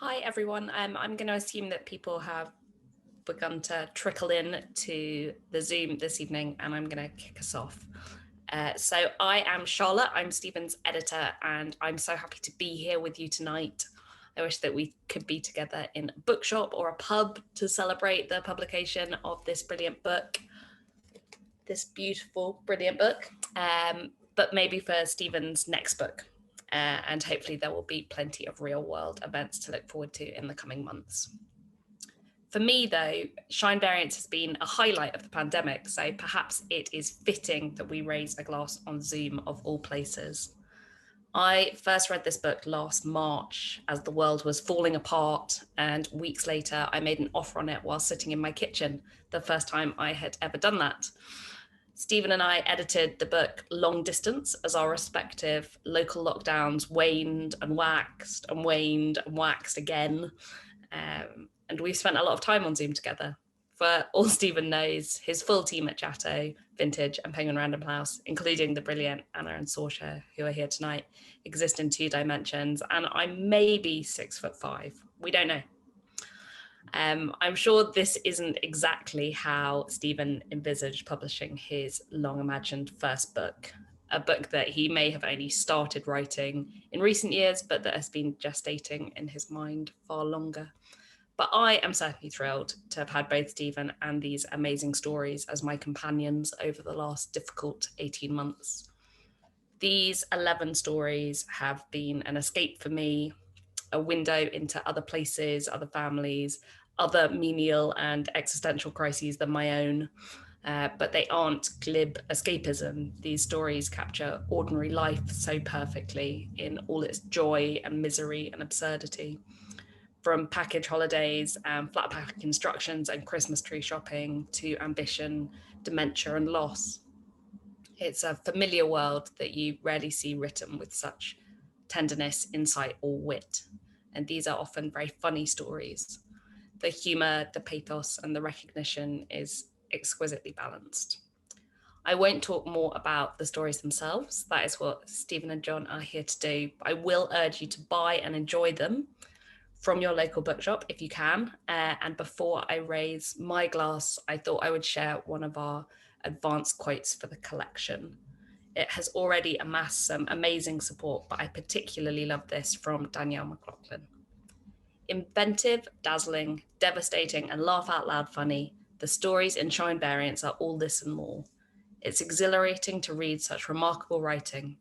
Hi everyone. I'm going to assume that people have begun to trickle in to the Zoom this evening, and I'm going to kick us off. So I am Charlotte. I'm Stephen's editor, and I'm so happy to be here with you tonight. I wish that we could be together in a bookshop or a pub to celebrate the publication of this brilliant book, this beautiful, brilliant book, but maybe for Stephen's next book. And hopefully there will be plenty of real world events to look forward to in the coming months. For me, though, Shine Variance has been a highlight of the pandemic, so perhaps it is fitting that we raise a glass on Zoom of all places. I first read this book last March as the world was falling apart, and weeks later I made an offer on it while sitting in my kitchen, the first time I had ever done that. Stephen and I edited the book long distance as our respective local lockdowns waned and waxed and waned and waxed again. And we spent a lot of time on Zoom together. For all Stephen knows, his full team at Chatto, Vintage and Penguin Random House, including the brilliant Anna and Saoirse, who are here tonight, exist in 2 dimensions, and I'm maybe 6'5". We don't know. I'm sure this isn't exactly how Stephen envisaged publishing his long-imagined first book, a book that he may have only started writing in recent years, but that has been gestating in his mind far longer. But I am certainly thrilled to have had both Stephen and these amazing stories as my companions over the last difficult 18 months. These 11 stories have been an escape for me, a window into other places, other families, other menial and existential crises than my own. But they aren't glib escapism. These stories capture ordinary life so perfectly in all its joy and misery and absurdity. From package holidays and flat pack instructions and Christmas tree shopping to ambition, dementia and loss. It's a familiar world that you rarely see written with such tenderness, insight or wit. And these are often very funny stories. The humour, the pathos and the recognition is exquisitely balanced. I won't talk more about the stories themselves. That is what Stephen and John are here to do. I will urge you to buy and enjoy them from your local bookshop if you can. And before I raise my glass, I thought I would share one of our advanced quotes for the collection. It has already amassed some amazing support, but I particularly love this from Danielle McLaughlin. Inventive, dazzling, devastating, and laugh out loud funny, the stories in Shine Variance are all this and more. It's exhilarating to read such remarkable writing,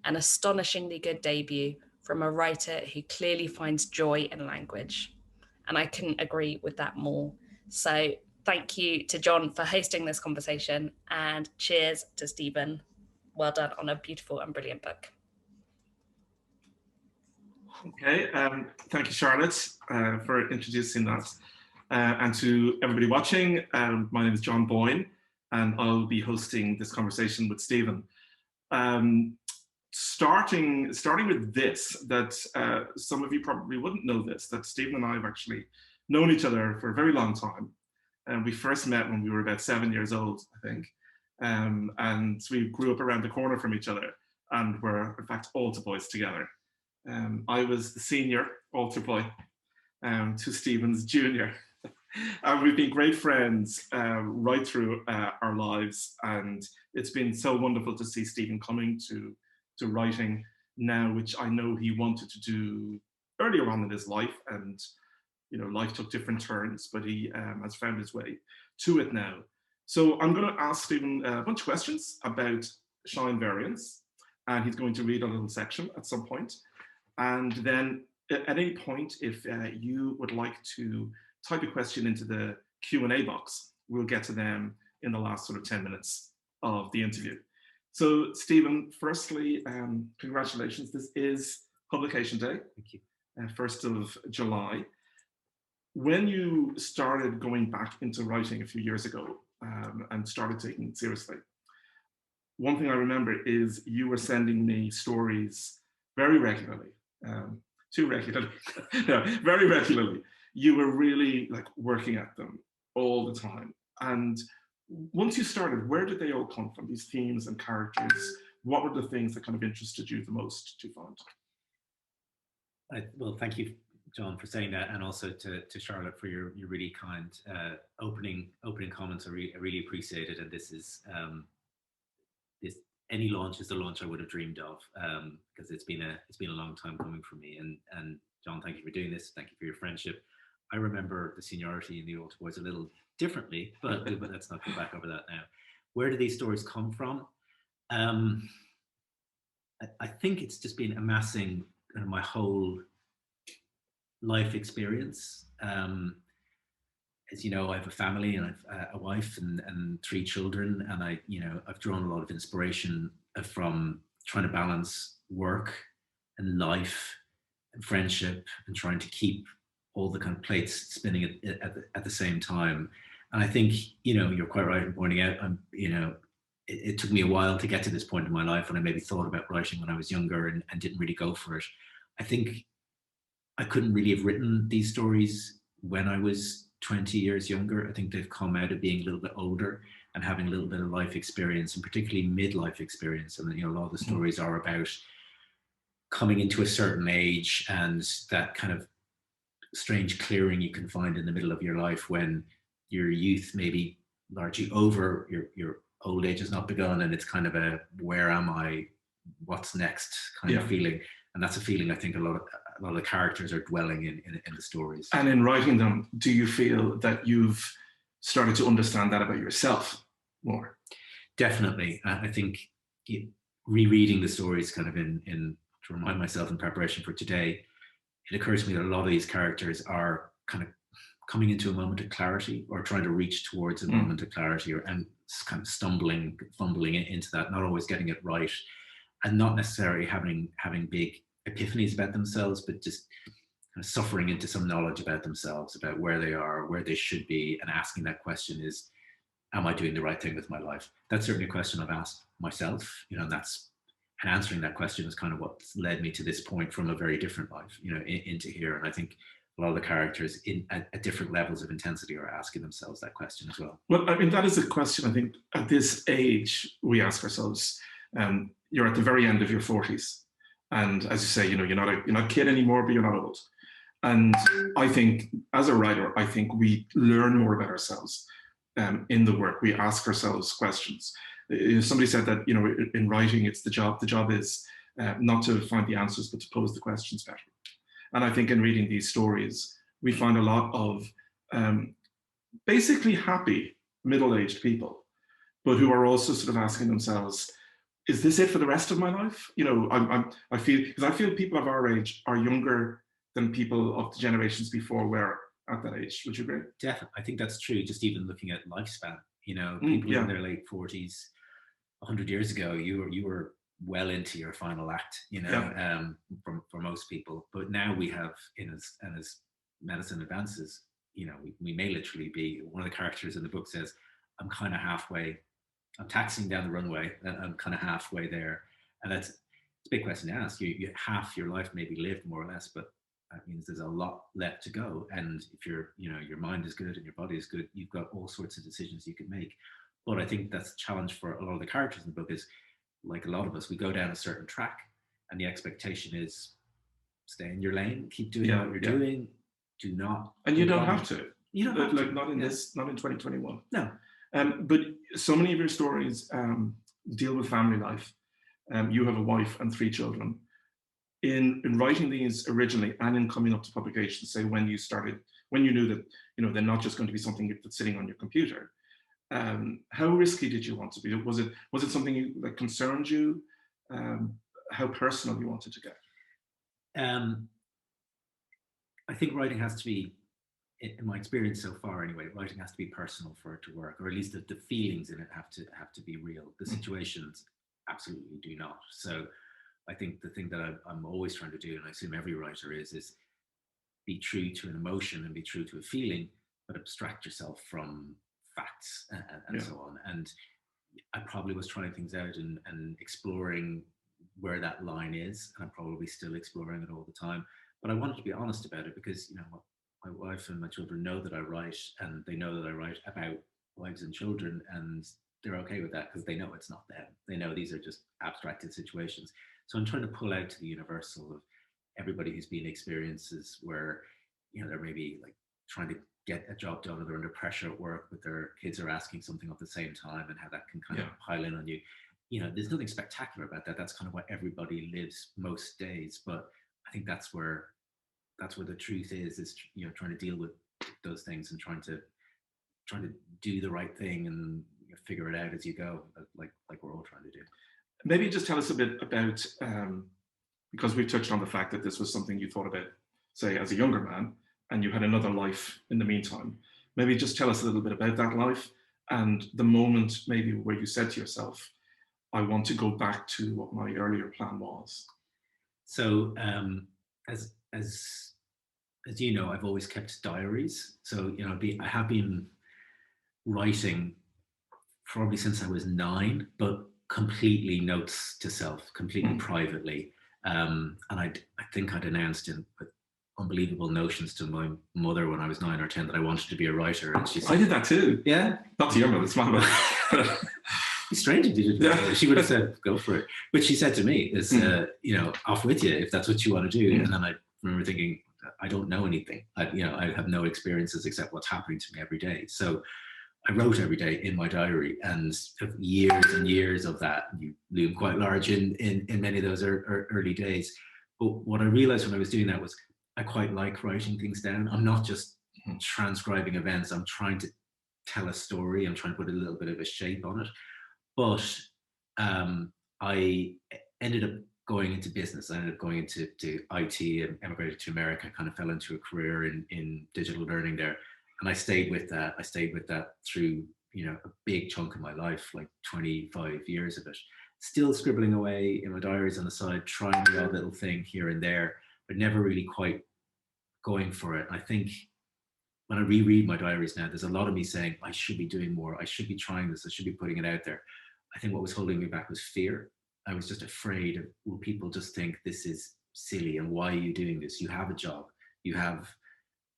an astonishingly good debut from a writer who clearly finds joy in language. And I couldn't agree with that more. So thank you to John for hosting this conversation, and cheers to Stephen. Well done on a beautiful and brilliant book. Okay, thank you, Charlotte, for introducing that. And to everybody watching, my name is John Boyne, and I'll be hosting this conversation with Stephen. Starting with this, that some of you probably wouldn't know this, that Stephen and I have actually known each other for a very long time. And we first met when we were about 7 years old, I think. And we grew up around the corner from each other and were, in fact, altar boys together. I was the senior altar boy to Stephen's junior. And we've been great friends right through our lives. And it's been so wonderful to see Stephen coming to writing now, which I know he wanted to do earlier on in his life. And, you know, life took different turns, but he has found his way to it now. So I'm going to ask Stephen a bunch of questions about Shine Variance. And he's going to read a little section at some point. And then at any point, if you would like to type a question into the Q&A box, we'll get to them in the last sort of 10 minutes of the interview. So Stephen, firstly, congratulations. This is publication day. Thank you. 1st of July. When you started going back into writing a few years ago and started taking it seriously, one thing I remember is you were sending me stories very regularly. Too regularly, no, very regularly. You were really like working at them all the time. And once you started, where did they all come from, these themes and characters? What were the things that kind of interested you the most to find? Well, thank you John, for saying that, and also to Charlotte for your really kind opening comments. I really appreciate it. And this is this any launch is the launch I would have dreamed of, because it's been a long time coming for me. And John, thank you for doing this. Thank you for your friendship. I remember the seniority in the Altar Boys a little differently, but let's not go back over that now. Where do these stories come from? I think it's just been amassing my whole life experience. As you know, I have a family and I've a wife and 3 children, and I've drawn a lot of inspiration from trying to balance work and life and friendship and trying to keep all the kind of plates spinning at the same time. And I think, you're quite right in pointing out, it took me a while to get to this point in my life, and I maybe thought about writing when I was younger and didn't really go for it. I think I couldn't really have written these stories when I was 20 years younger. I think they've come out of being a little bit older and having a little bit of life experience, and particularly midlife experience. And a lot of the stories are about coming into a certain age and that kind of strange clearing you can find in the middle of your life when your youth may be largely over, your old age has not begun, and it's kind of a where am I, what's next kind of feeling. And that's a feeling I think a lot of the characters are dwelling in the stories. And in writing them, do you feel that you've started to understand that about yourself more? Definitely. I think rereading the stories kind of in to remind myself in preparation for today, it occurs to me that a lot of these characters are kind of coming into a moment of clarity, or trying to reach towards a moment of clarity, and kind of fumbling into that, not always getting it right, and not necessarily having big epiphanies about themselves, but just kind of suffering into some knowledge about themselves, about where they are, where they should be, and asking that question is, am I doing the right thing with my life? That's certainly a question I've asked myself, and answering that question is kind of what's led me to this point from a very different life, into here. And I think a lot of the characters at different levels of intensity are asking themselves that question as well. Well, I mean, that is a question I think at this age we ask ourselves. You're at the very end of your 40s. And as you say, you're not a kid anymore, but you're not old. And I think as a writer, I think we learn more about ourselves in the work. We ask ourselves questions. Somebody said that, in writing, it's the job. The job is not to find the answers, but to pose the questions better. And I think in reading these stories, we find a lot of basically happy middle-aged people, but who are also sort of asking themselves, is this it for the rest of my life? I feel people of our age are younger than people of the generations before were at that age. Would you agree? Definitely. I think that's true. Just even looking at lifespan, people in their late 40s, 100 years ago, you were well into your final act, for most people. But now we have, as medicine advances, we may literally be, one of the characters in the book says, I'm kind of halfway, I'm taxiing down the runway, and I'm kind of halfway there. And it's a big question to ask. You half your life maybe lived, more or less, but that means there's a lot left to go. And if your mind is good and your body is good, you've got all sorts of decisions you can make. But I think that's a challenge for a lot of the characters in the book is, like a lot of us, we go down a certain track, and the expectation is stay in your lane, keep doing what you're doing, do not. And you don't have to. You don't have to. Not in this, not in 2021. No. But so many of your stories deal with family life. You have a wife and 3 children. In writing these originally and in coming up to publication, say when you knew that they're not just going to be something that's sitting on your computer, how risky did you want to be? Was it something that concerned you? How personal you wanted to get? I think writing has to be, in my experience so far anyway, writing has to be personal for it to work, or at least the feelings in it have to be real. The situations absolutely do not. So I think the thing that I'm always trying to do, and I assume every writer is be true to an emotion and be true to a feeling, but abstract yourself from facts and so on. And I probably was trying things out and exploring where that line is, and I'm probably still exploring it all the time. But I wanted to be honest about it because, my wife and my children know that I write, and they know that I write about wives and children, and they're okay with that because they know it's not them. They know these are just abstracted situations. So I'm trying to pull out to the universal of everybody who's been experiences where, you know, they're maybe like trying to get a job done, or they're under pressure at work, but their kids are asking something at the same time, and how that can kind of pile in on you. You know, there's nothing spectacular about that. That's kind of what everybody lives most days. But I think that's where the truth is, you know, trying to deal with those things and trying to do the right thing and, you know, figure it out as you go, like we're all trying to do. Maybe just tell us a bit about, because we've touched on the fact that this was something you thought about, say, as a younger man, and you had another life in the meantime. Maybe just tell us a little bit about that life and the moment maybe where you said to yourself, I want to go back to what my earlier plan was. So as you know, I've always kept diaries. So, you know, I have been writing probably since I was 9, but completely notes to self, completely privately. And I think I'd announced with unbelievable notions to my mother when I was 9 or 10 that I wanted to be a writer. And she said, I did that too. Yeah. Not to your mother, it's my mother. It's strange if you did. Yeah. She would have said, go for it. But she said to me, is, you know, off with you if that's what you want to do. And then I remember thinking, I don't know anything. I have no experiences except what's happening to me every day. So I wrote every day in my diary, and years and years of that. You loom quite large in many of those early days. But what I realized when I was doing that was I quite like writing things down. I'm not just transcribing events. I'm trying to tell a story. I'm trying to put a little bit of a shape on it. But I ended up going into business. I ended up going into IT and emigrated to America, kind of fell into a career in digital learning there. And I stayed with that. I stayed with that through, you know, a big chunk of my life, like 25 years of it. Still scribbling away in my diaries on the side, trying the odd little thing here and there, but never really quite going for it. I think when I reread my diaries now, there's a lot of me saying, I should be doing more. I should be trying this. I should be putting it out there. I think what was holding me back was fear. I was just afraid of, will people just think this is silly, and why are you doing this? You have a job. You have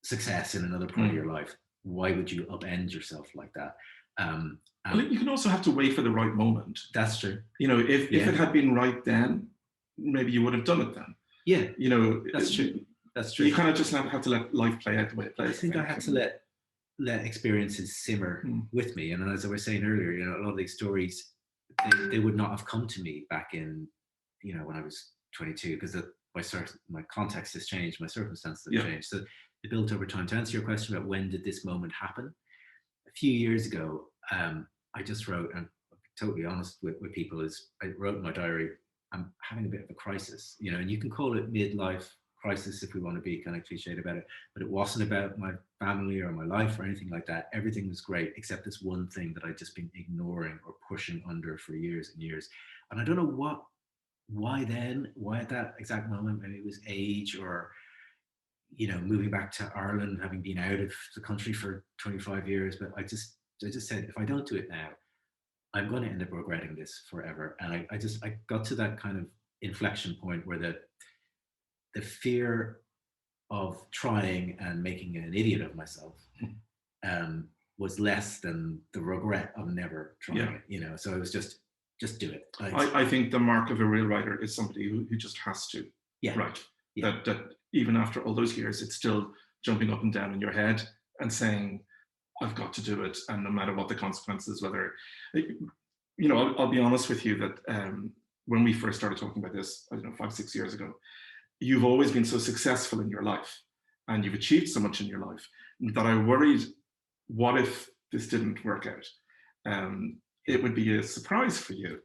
success in another part of your life. Why would you upend yourself like that? Well, you can also have to wait for the right moment. That's true. You know, if it had been right then, maybe you would have done it then. Yeah, you know, that's true. That's true. You kind of just have to let life play out the way it plays. I think I had to let experiences simmer with me. And as I was saying earlier, you know, a lot of these stories, they would not have come to me back in, you know, when I was 22, because my context has changed, my circumstances have changed. So they built over time. To answer your question about when did this moment happen, a few years ago, I just wrote, and I'm totally honest with people, is I wrote in my diary, I'm having a bit of a crisis, you know, and you can call it midlife crisis if we want to be kind of cliched about it, but it wasn't about my family or my life or anything like that. Everything was great except this one thing that I'd just been ignoring or pushing under for years and years. And I don't know why at that exact moment, maybe it was age, or, you know, moving back to Ireland, having been out of the country for 25 years. But I just said, if I don't do it now, I'm going to end up regretting this forever. And I got to that kind of inflection point where the fear of trying and making an idiot of myself was less than the regret of never trying it, you know. So it was just do it. I think the mark of a real writer is somebody who just has to write. Yeah. That even after all those years, it's still jumping up and down in your head and saying, I've got to do it. And no matter what the consequences, whether, you know, I'll be honest with you that when we first started talking about this, I don't know, 5-6 years ago, you've always been so successful in your life and you've achieved so much in your life that I worried, what if this didn't work out? It would be a surprise for you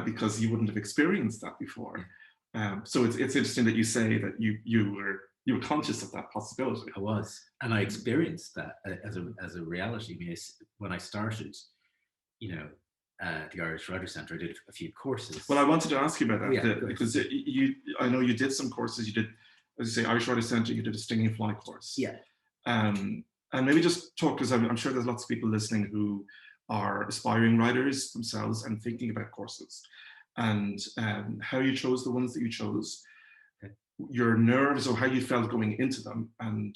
because you wouldn't have experienced that before. So it's interesting that you say that you were conscious of that possibility. I was, and I experienced that as a reality. I mean, when I started, you know, the Irish Writer Centre, I did a few courses. Well, I wanted to ask you about that because I know you did some courses. You did, as you say, Irish Writer Centre. You did a Stinging Fly course. Yeah. And maybe just talk, because I'm sure there's lots of people listening who are aspiring writers themselves and thinking about courses, and how you chose the ones that you chose, your nerves or how you felt going into them, and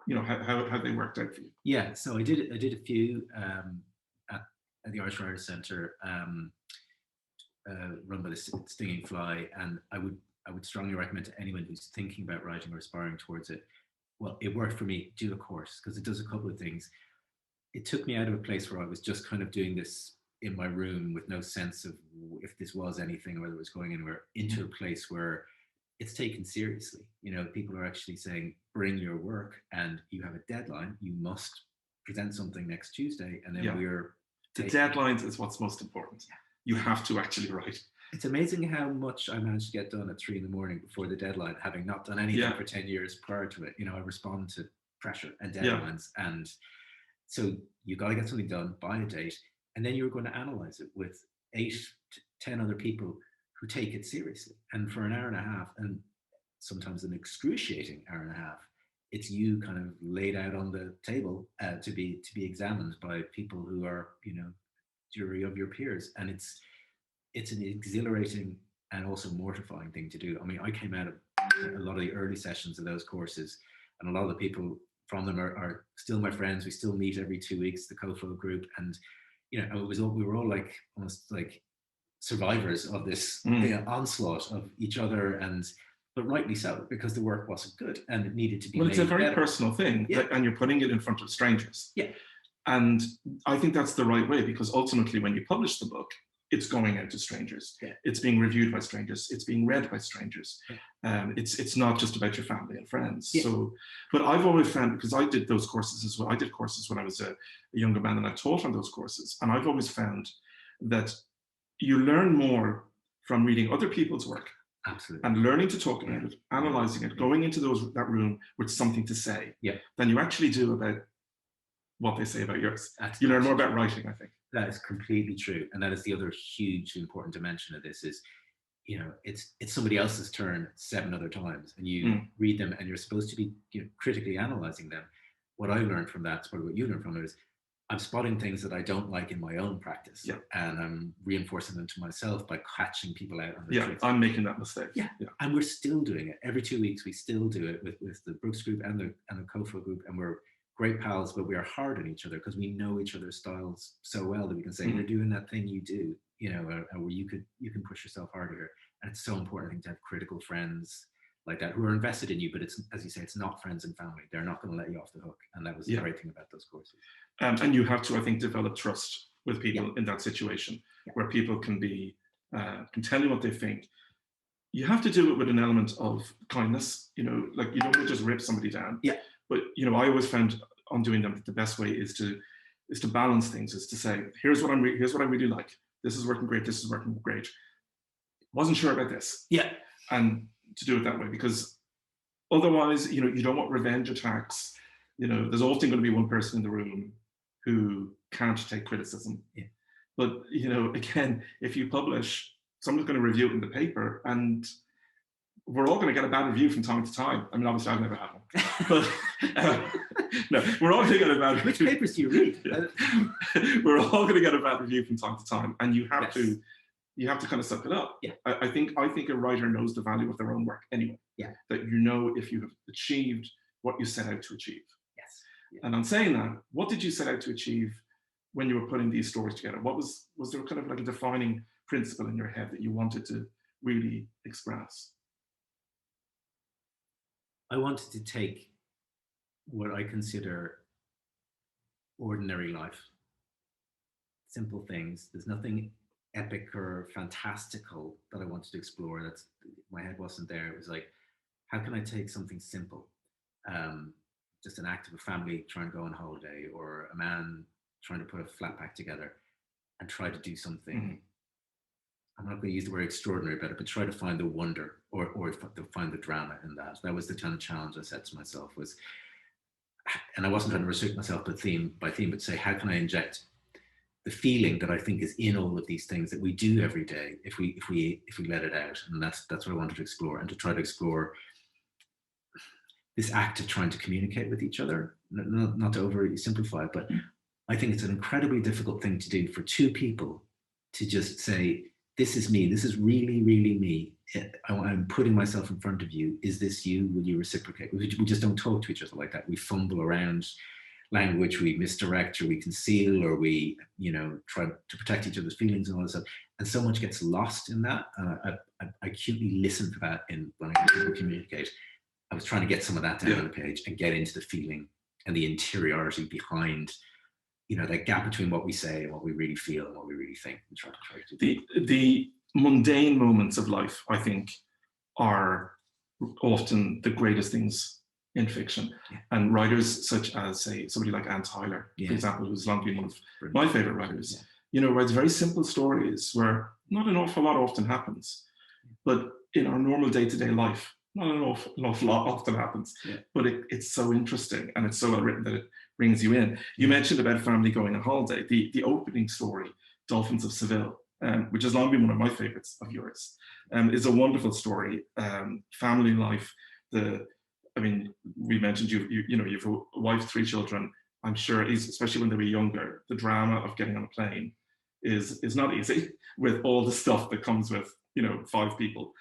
you know how they worked out for you. Yeah. So I did a few at the Irish Writer Centre, run by the Stinging Fly, and I would I would strongly recommend to anyone who's thinking about writing or aspiring towards it. Well, it worked for me. Do a course, because it does a couple of things. It took me out of a place where I was just kind of doing this in my room with no sense of if this was anything or whether it was going anywhere, into a place where it's taken seriously. You know, people are actually saying, bring your work, and you have a deadline. You must present something next Tuesday, and then we're... The deadlines is what's most important. You have to actually write. It's amazing how much I managed to get done at 3 a.m. before the deadline, having not done anything for 10 years prior to it. You know, I respond to pressure and deadlines. And so you got to get something done by a date, and then you're going to analyze it with 8 to 10 other people who take it seriously. And for an hour and a half, and sometimes an excruciating hour and a half, it's you kind of laid out on the table to be examined by people who are, you know, jury of your peers. And it's an exhilarating and also mortifying thing to do. I mean, I came out of a lot of the early sessions of those courses, and a lot of the people from them are still my friends. We still meet every 2 weeks, the COFO group, and you know, we were all like almost like survivors of this onslaught of each other, but rightly so, because the work wasn't good and it needed to be. Well, it's a very better. personal thing, and you're putting it in front of strangers. Yeah, and I think that's the right way, because ultimately, when you publish the book, it's going out to strangers. Yeah. It's being reviewed by strangers. It's being read by strangers. Yeah. It's not just about your family and friends. Yeah. So, but I've always found, because I did those courses as well. I did courses when I was a younger man, and I taught on those courses. And I've always found that you learn more from reading other people's work. Absolutely. And learning to talk about it, analyzing it, going into that room with something to say, than you actually do about what they say about yours. You learn more about writing, I think. That is completely true. And that is the other hugely important dimension of this is, you know, it's somebody else's turn 7 other times, and you read them, and you're supposed to be, you know, critically analyzing them. What I learned from that, probably what you learned from it, is I'm spotting things that I don't like in my own practice, and I'm reinforcing them to myself by catching people out on the truth. I'm making that mistake. And we're still doing it every 2 weeks. We still do it with the Brooks group and the COFO group, and we're great pals, but we are hard on each other because we know each other's styles so well that we can say, you're doing that thing you do, you know, where you can push yourself harder here. And it's so important, I think, to have critical friends like that who are invested in you, but it's, as you say, it's not friends and family. They're not going to let you off the hook. And that was the great thing about those courses. And you have to, I think, develop trust with people in that situation where people can be, can tell you what they think. You have to do it with an element of kindness, you know, like you don't want to just rip somebody down. But, you know, I always found on doing them that the best way is to balance things, is to say, here's what I really like. This is working great. This is working great. Wasn't sure about this. And to do it that way, because otherwise, you know, you don't want revenge attacks. You know, there's often going to be one person in the room who can't take criticism. But, you know, again, if you publish, someone's going to review it in the paper, and we're all going to get a bad review from time to time. I mean, obviously, I've never had one. But no, we're all going to get a bad review. Which papers do you read? We're all going to get a bad review from time to time, and you have to kind of suck it up. I think a writer knows the value of their own work anyway. That you know if you have achieved what you set out to achieve. And on saying that, what did you set out to achieve when you were putting these stories together? What was there kind of like a defining principle in your head that you wanted to really express? I wanted to take what I consider ordinary life, simple things. There's nothing epic or fantastical that I wanted to explore. That's, my head wasn't there. It was like, how can I take something simple, just an act of a family trying to go on holiday, or a man trying to put a flat pack together, and try to do something. I'm not going to use the word extraordinary about it, but try to find the wonder or to find the drama in that. That was the kind of challenge I set to myself, was, and I wasn't trying to restrict myself by theme, but say, how can I inject the feeling that I think is in all of these things that we do every day if we let it out. And that's what I wanted to explore, and to try to explore this act of trying to communicate with each other, not to overly simplify it, but I think it's an incredibly difficult thing to do for two people to just say, this is me, this is really, really me. I'm putting myself in front of you. Is this you? Will you reciprocate? We just don't talk to each other like that. We fumble around language, we misdirect, or we conceal, or we, you know, try to protect each other's feelings and all that stuff. And so much gets lost in that. I acutely listen for that when I people communicate. I was trying to get some of that down on the page and get into the feeling and the interiority behind, that gap between what we say and what we really feel and what we really think. And try to do the mundane moments of life, I think, are often the greatest things in fiction. And writers such as, say, somebody like Anne Tyler, for example, who's long been one of my favorite writers, writes very simple stories where not an awful lot often happens, but in our normal day-to-day life, not an awful lot often happens, but it's so interesting and it's so well written that it brings you in. You mentioned about a family going on holiday. The opening story, Dolphins of Seville, which has long been one of my favorites of yours, is a wonderful story. Family life. We mentioned you've a wife, 3 children. I'm sure, especially when they were younger, the drama of getting on a plane is not easy with all the stuff that comes with 5 people.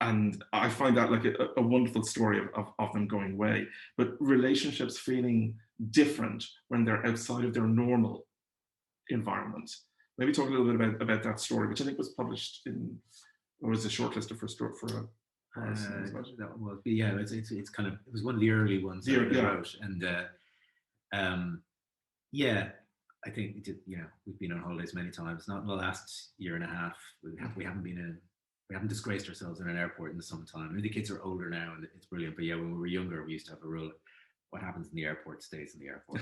And I find that like a wonderful story of them going away, but relationships feeling different when they're outside of their normal environment. Maybe talk a little bit about that story, which I think was published or was a shortlisted for a that was, it's kind of, it was one of the early ones that I wrote, and I think we've been on holidays many times. Not in the last year and a half. We haven't disgraced ourselves in an airport in the summertime. I mean, the kids are older now, and it's brilliant. But when we were younger, we used to have a rule: what happens in the airport stays in the airport.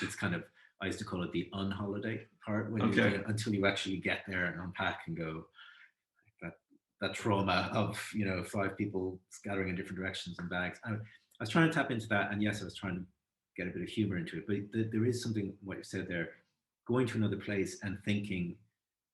It's kind of, I used to call it the unholiday part, when until you actually get there and unpack and go. That trauma of 5 people scattering in different directions in bags. I was trying to tap into that, and yes, I was trying to get a bit of humor into it. But there is something, what you said there, going to another place and thinking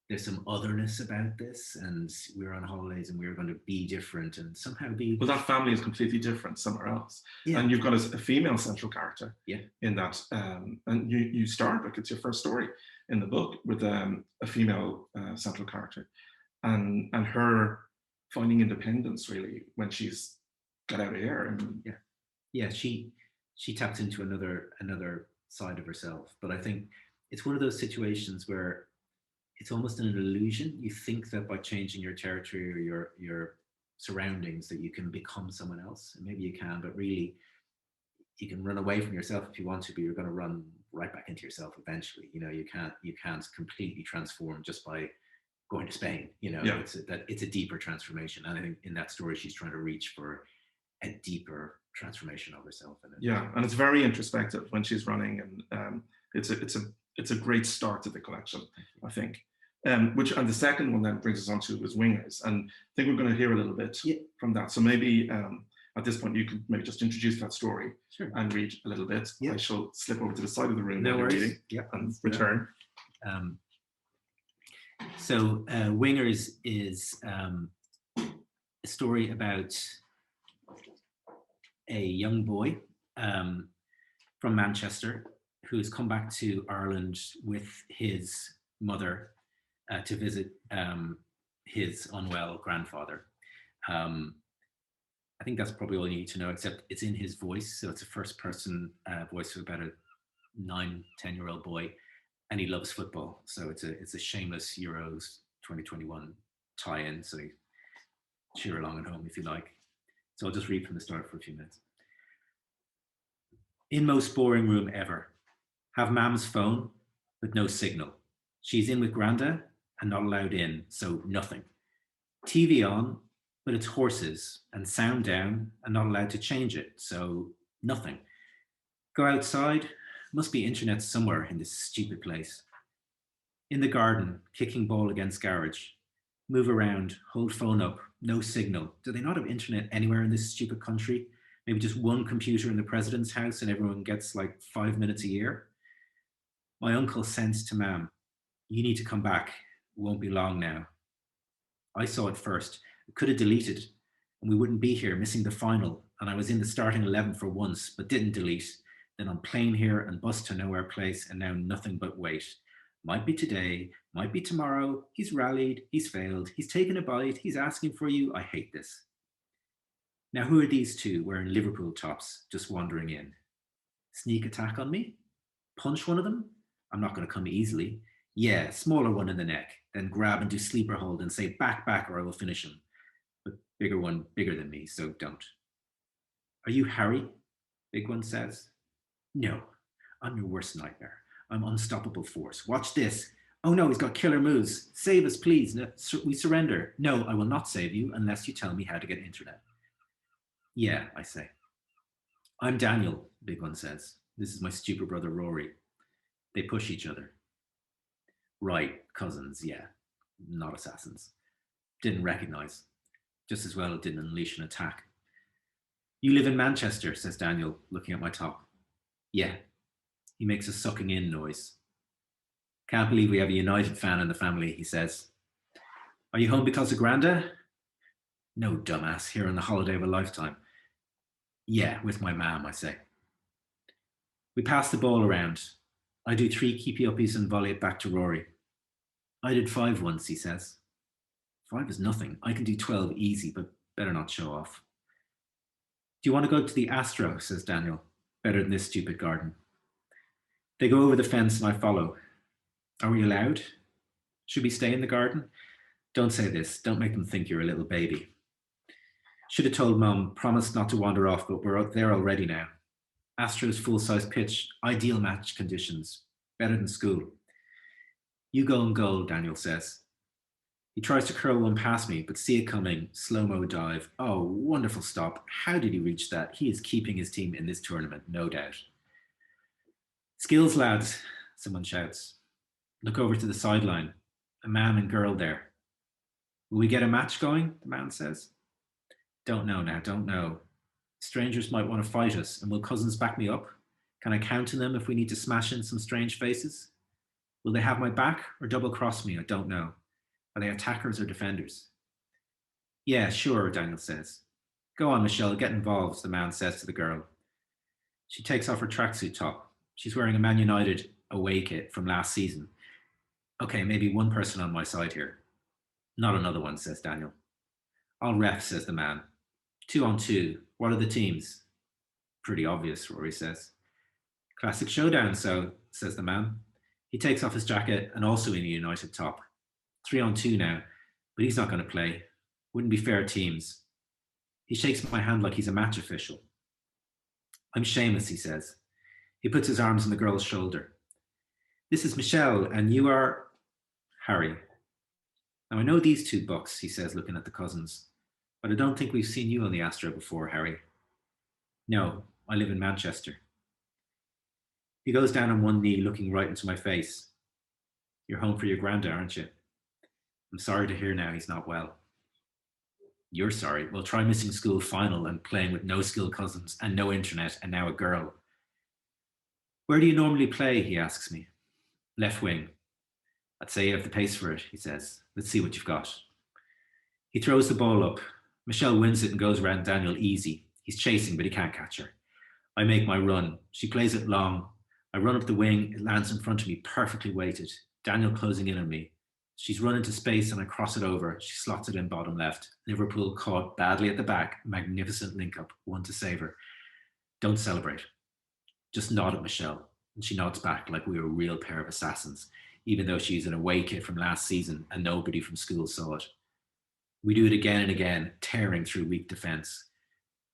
there's some otherness about this, and we're on holidays and we're going to be different and somehow be. Well, that family is completely different somewhere else, and you've got a female central character in that, and you start, like, it's your first story in the book with a female central character. And her finding independence really when she's got out of here. She taps into another side of herself. But I think it's one of those situations where it's almost an illusion. You think that by changing your territory or your surroundings that you can become someone else, and maybe you can, but really you can run away from yourself if you want to, but you're going to run right back into yourself eventually. You can't completely transform just by going to Spain. It's a deeper transformation, and I think in that story she's trying to reach for a deeper transformation of herself. And it's very introspective when she's running, and it's a great start to the collection, I think. And the second one then brings us on to was Wingers, and I think we're going to hear a little bit from that. So maybe at this point you could maybe just introduce that story and read a little bit. I shall slip over to the side of the room while you're reading and return. So Wingers is a story about a young boy from Manchester who has come back to Ireland with his mother to visit his unwell grandfather. I think that's probably all you need to know, except it's in his voice. So it's a first person voice of about a 9-10-year-old boy. And he loves football, so it's a shameless Euros 2021 tie-in. So cheer along at home if you like. So I'll just read from the start for a few minutes. In most boring room ever. Have Mam's phone, but no signal. She's in with Granda and not allowed in, so nothing. TV on, but it's horses, and sound down and not allowed to change it, so nothing. Go outside. Must be internet somewhere in this stupid place. In the garden, kicking ball against garage. Move around, hold phone up, no signal. Do they not have internet anywhere in this stupid country? Maybe just one computer in the president's house and everyone gets like 5 minutes a year? My uncle sends to Mam, you need to come back. It won't be long now. I saw it first. It could have deleted and we wouldn't be here missing the final. And I was in the starting 11 for once, but didn't delete. Then on plane here and bus to nowhere place, and now nothing but wait. Might be today, might be tomorrow. He's rallied, he's failed, he's taken a bite, he's asking for you. I hate this. Now who are these two wearing Liverpool tops just wandering in? Sneak attack on me? Punch one of them? I'm not going to come easily. Yeah, smaller one in the neck, then grab and do sleeper hold and say back, back, or I will finish him. But bigger one, bigger than me, so don't. Are you Harry? Big one says. No, I'm your worst nightmare. I'm unstoppable force. Watch this. Oh no, he's got killer moves. Save us, please. No, we surrender. No, I will not save you unless you tell me how to get internet. Yeah, I say. I'm Daniel, Big One says. This is my stupid brother Rory. They push each other. Right, cousins, yeah. Not assassins. Didn't recognize. Just as well it didn't unleash an attack. You live in Manchester, says Daniel, looking at my top. Yeah. He makes a sucking in noise. Can't believe we have a United fan in the family, he says. Are you home because of Granda? No, dumbass, here on the holiday of a lifetime. Yeah, with my mam, I say. We pass the ball around. I do 3 keepy-uppies and volley it back to Rory. I did 5 once, he says. 5 is nothing. I can do 12 easy, but better not show off. Do you want to go to the Astro, says Daniel. Better than this stupid garden. They go over the fence and I follow. Are we allowed? Should we stay in the garden? Don't say this. Don't make them think you're a little baby. Should have told Mum, promised not to wander off, but we're out there already now. Astro's full-size pitch, ideal match conditions, better than school. You go and goal, Daniel says. He tries to curl one past me, but see it coming, slow-mo dive. Oh, wonderful stop. How did he reach that? He is keeping his team in this tournament, no doubt. Skills, lads, someone shouts. Look over to the sideline. A man and girl there. Will we get a match going? The man says. Don't know now, don't know. Strangers might want to fight us, and will cousins back me up? Can I count on them if we need to smash in some strange faces? Will they have my back or double cross me? I don't know. Are they attackers or defenders? Yeah, sure, Daniel says. Go on, Michelle, get involved, the man says to the girl. She takes off her tracksuit top. She's wearing a Man United away kit from last season. Okay, maybe one person on my side here. Not another one, says Daniel. I'll ref, says the man. 2 on 2. What are the teams? Pretty obvious, Rory says. Classic showdown, so, says the man. He takes off his jacket and also in a United top. 3 on 2 now, but he's not going to play. Wouldn't be fair teams. He shakes my hand like he's a match official. I'm Seamus, he says. He puts his arms on the girl's shoulder. This is Michelle, and you are Harry. Now I know these 2 bucks, he says, looking at the cousins, but I don't think we've seen you on the Astro before, Harry. No, I live in Manchester. He goes down on one knee, looking right into my face. You're home for your granda, aren't you? I'm sorry to hear now he's not well. You're sorry. Well, try missing school final and playing with no skill cousins and no internet and now a girl. Where do you normally play, he asks me. Left wing. I'd say you have the pace for it, he says. Let's see what you've got. He throws the ball up. Michelle wins it and goes around Daniel easy. He's chasing, but he can't catch her. I make my run. She plays it long. I run up the wing. It lands in front of me, perfectly weighted. Daniel closing in on me. She's run into space and I cross it over. She slots it in bottom left. Liverpool caught badly at the back. Magnificent link up. One to save her. Don't celebrate. Just nod at Michelle. And she nods back like we were a real pair of assassins, even though she's an away kit from last season and nobody from school saw it. We do it again and again, tearing through weak defence.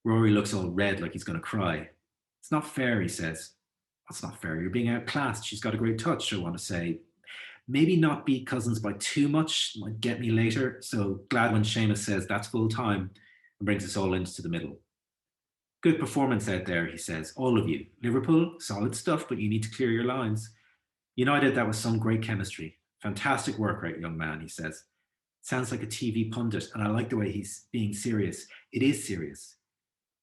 Rory looks all red like he's going to cry. It's not fair, he says. That's not fair. You're being outclassed. She's got a great touch, I want to say. Maybe not beat cousins by too much, might get me later. So glad when Seamus says that's full time and brings us all into the middle. Good performance out there, he says. All of you. Liverpool, solid stuff, but you need to clear your lines. United, that was some great chemistry. Fantastic work rate, young man, he says. Sounds like a TV pundit, and I like the way he's being serious. It is serious.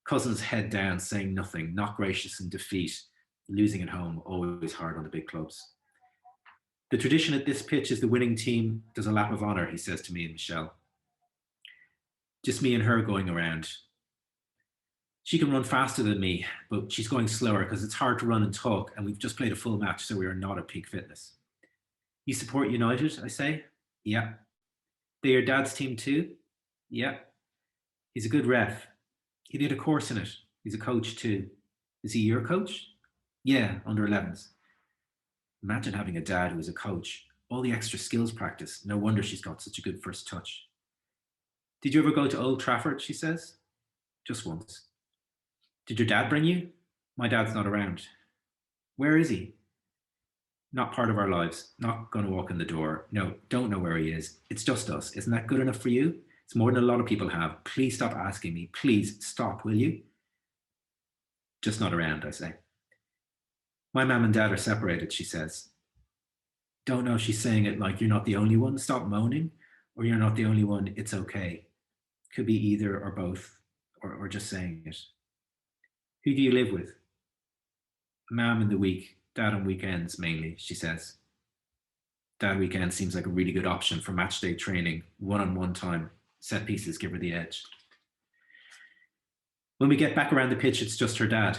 Cousins head down, saying nothing, not gracious in defeat. Losing at home, always hard on the big clubs. The tradition at this pitch is the winning team does a lap of honour, he says to me and Michelle. Just me and her going around. She can run faster than me, but she's going slower because it's hard to run and talk, and we've just played a full match, so we are not at peak fitness. You support United, I say? Yeah. They're your dad's team too? Yeah. He's a good ref. He did a course in it. He's a coach too. Is he your coach? Yeah, under 11s. Imagine having a dad who was a coach. All the extra skills practice. No wonder she's got such a good first touch. Did you ever go to Old Trafford, she says? Just once. Did your dad bring you? My dad's not around. Where is he? Not part of our lives. Not going to walk in the door. No, don't know where he is. It's just us. Isn't that good enough for you? It's more than a lot of people have. Please stop asking me. Please stop, will you? Just not around, I say. My mum and dad are separated, she says. Don't know if she's saying it like you're not the only one, stop moaning, or you're not the only one, it's okay. Could be either or both, or just saying it. Who do you live with? Mum in the week, dad on weekends mainly, she says. Dad weekend seems like a really good option for match day training, one-on-one time. Set pieces give her the edge. When we get back around the pitch, it's just her dad.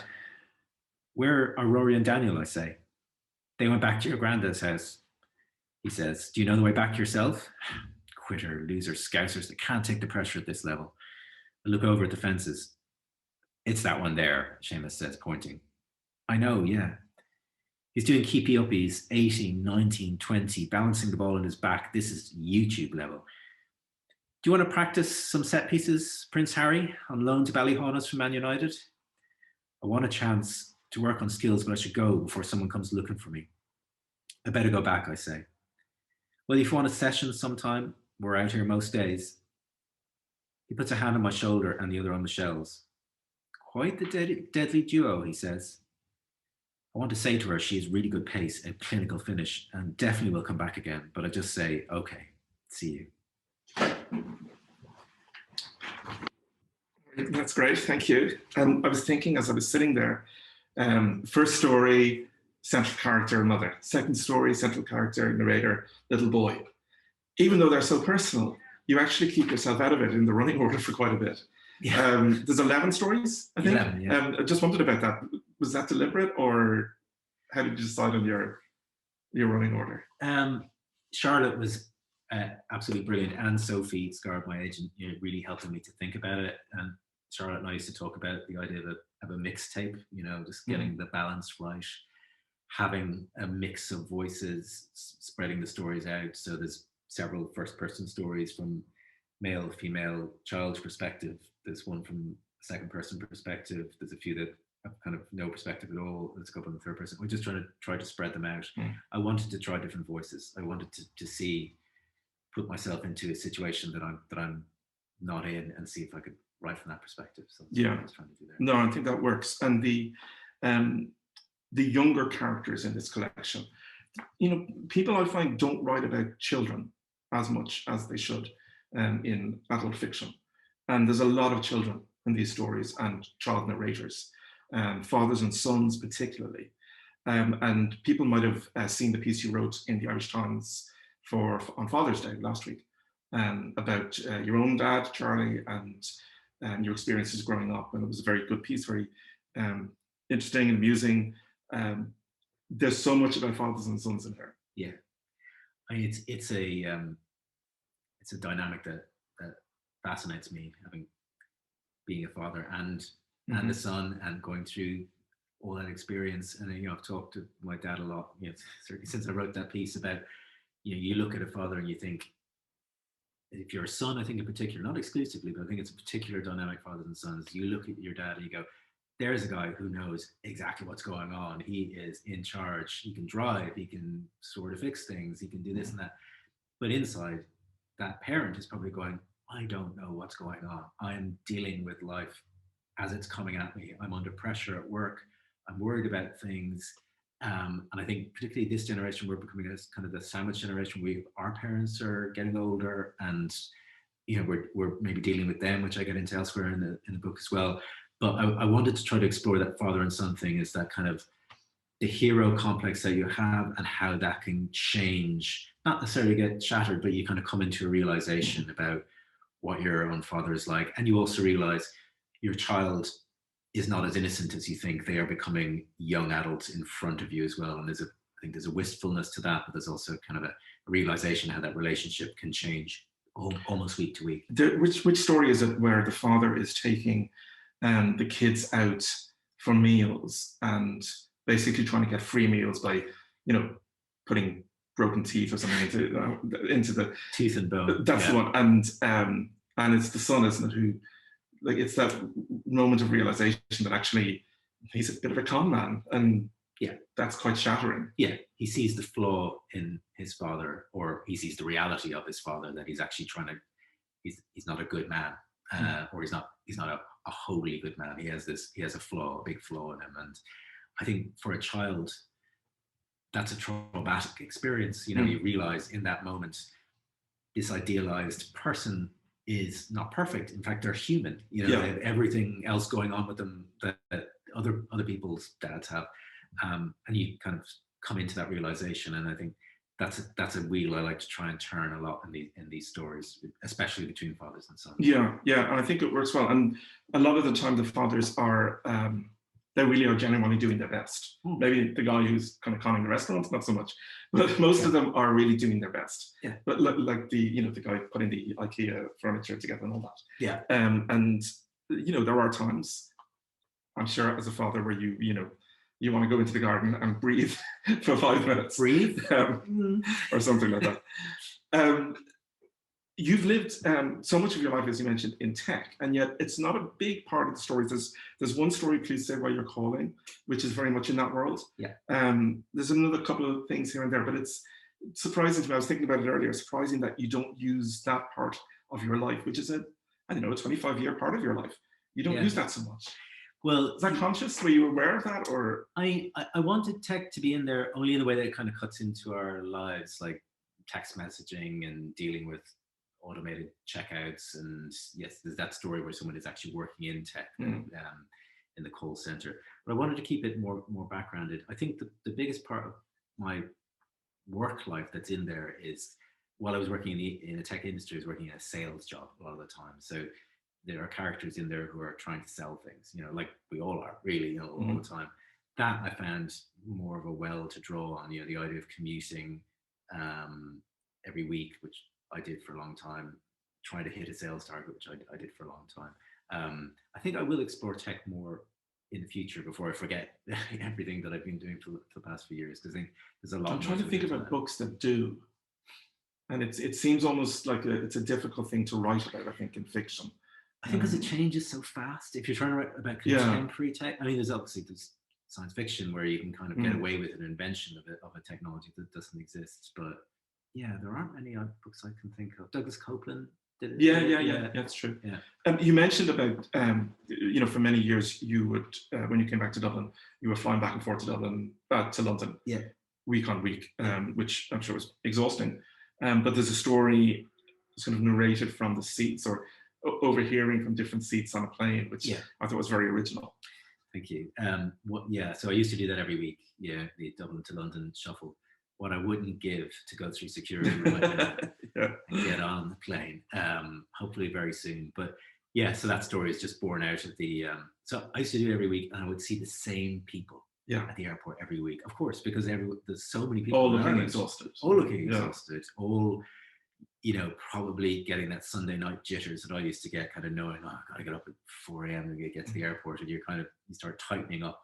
Where are Rory and Daniel, I say? They went back to your granddad's house. He says, do you know the way back yourself? Quitter, loser, scousers that can't take the pressure at this level. I look over at the fences. It's that one there, Seamus says, pointing. I know, yeah. He's doing keepy-uppies, 18, 19, 20, balancing the ball on his back. This is YouTube level. Do you want to practice some set pieces, Prince Harry, on loan to Ballyhaunis from Man United? I want a chance to work on skills, but I should go before someone comes looking for me. I better go back, I say. Well, if you want a session sometime, we're out here most days. He puts a hand on my shoulder and the other on Michelle's. Quite the deadly duo, he says. I want to say to her she has really good pace and clinical finish and definitely will come back again, but I just say, okay, see you. That's great, thank you. I was thinking as I was sitting there, first story, central character, mother. Second story, central character, narrator, little boy. Even though they're so personal, you actually keep yourself out of it in the running order for quite a bit. Yeah. There's 11 stories, I think. 11, yeah. I just wondered about that. Was that deliberate, or how did you decide on your running order? Charlotte was absolutely brilliant, and Sophie Scarb, my agent, really helping me to think about it. And Charlotte and I used to talk about the idea of a mixtape, just getting the balance right, having a mix of voices, spreading the stories out. So there's several first-person stories from male, female, child perspective. There's one from second person perspective. There's a few that have kind of no perspective at all. There's a couple in the third person. We're just try to spread them out. I wanted to try different voices. I wanted to put myself into a situation that I'm not in and see if I could write from that perspective. So that's what I was trying to do there. No, I think that works. And the younger characters in this collection, people I find don't write about children as much as they should in adult fiction. And there's a lot of children in these stories and child narrators, fathers and sons particularly. And people might have seen the piece you wrote in the Irish Times on Father's Day last week about your own dad, Charlie, and your experiences growing up. And it was a very good piece, very interesting and amusing. There's so much about fathers and sons in here. Yeah, I mean, it's a dynamic that fascinates me, being a father and a son, and going through all that experience. And I've talked to my dad a lot. Certainly since I wrote that piece about you look at a father and you think, if you're a son, I think in particular, not exclusively, but I think it's a particular dynamic, fathers and sons. You look at your dad and you go, there's a guy who knows exactly what's going on. He is in charge. He can drive. He can sort of fix things. He can do this and that. But inside, that parent is probably going, I don't know what's going on. I'm dealing with life as it's coming at me. I'm under pressure at work. I'm worried about things. And I think particularly this generation, we're becoming kind of the sandwich generation. Our parents are getting older, and we're maybe dealing with them, which I get into elsewhere in the book as well. But I wanted to try to explore that father and son thing, is that kind of the hero complex that you have and how that can change, not necessarily get shattered, but you kind of come into a realization about what your own father is like. And you also realize your child is not as innocent as you think. They are becoming young adults in front of you as well. And I think there's a wistfulness to that, but there's also kind of a realization how that relationship can change almost week to week. Which story is it where the father is taking the kids out for meals and basically trying to get free meals by, putting broken teeth or something into the Tooth and bone. That's the one, and it's the son, isn't it? Who, like, it's that moment of realization that actually he's a bit of a con man, and that's quite shattering. Yeah, he sees the flaw in his father, or he sees the reality of his father, that he's actually trying to. He's not a good man, or he's not a wholly good man. He has a flaw, a big flaw in him, and I think for a child, that's a traumatic experience. You realize in that moment, this idealized person is not perfect. In fact, they're human. They have everything else going on with them that other people's dads have, and you kind of come into that realization. And I think that's a wheel I like to try and turn a lot in these stories, especially between fathers and sons. Yeah, and I think it works well. And a lot of the time, the fathers are they really are genuinely doing their best. Maybe the guy who's kind of conning the restaurant, not so much, but most of them are really doing their best. Yeah. But like the guy putting the IKEA furniture together and all that. Yeah. And there are times, I'm sure, as a father, where you want to go into the garden and breathe for 5 minutes. Breathe? Or something like that. You've lived so much of your life, as you mentioned, in tech, and yet it's not a big part of the story. There's one story, Please Say Why You're Calling, which is very much in that world. Yeah. There's another couple of things here and there, but it's surprising to me. I was thinking about it earlier. Surprising that you don't use that part of your life, which is a 25-year part of your life. You don't use that so much. Well, is that conscious? Were you aware of that, or? I wanted tech to be in there only in the way that it kind of cuts into our lives, like text messaging and dealing with automated checkouts. And yes, there's that story where someone is actually working in tech in the call center. But I wanted to keep it more backgrounded. I think the biggest part of my work life that's in there is, while I was working in the tech industry, I was working in a sales job a lot of the time. So there are characters in there who are trying to sell things, like we all are, really, all the time. That I found more of a well to draw on, the idea of commuting every week, which I did for a long time, trying to hit a sales target, which I did for a long time. I think I will explore tech more in the future before I forget everything that I've been doing for the past few years, because I think there's a lot. I'm trying to think about books that do, and it seems almost like it's a difficult thing to write about, I think, in fiction. I think because it changes so fast. If you're trying to write about contemporary tech, I mean, there's science fiction where you can kind of get away with an invention of a technology that doesn't exist. But yeah, there aren't any books I can think of. Douglas Copeland did it. Yeah, that's true. Yeah. You mentioned about, for many years you would, when you came back to Dublin, you were flying back and forth to London, week on week, which I'm sure was exhausting. But there's a story sort of narrated from the seats, or overhearing from different seats on a plane, which I thought was very original. Thank you. So I used to do that every week. The Dublin to London shuffle. What I wouldn't give to go through security and get on the plane, hopefully very soon. But so that story is just born out of the. So I used to do it every week, and I would see the same people at the airport every week. Of course, because there's so many people. All looking exhausted. All probably getting that Sunday night jitters that I used to get, kind of knowing, I've got to get up at 4 a.m. and get to the airport, and you start tightening up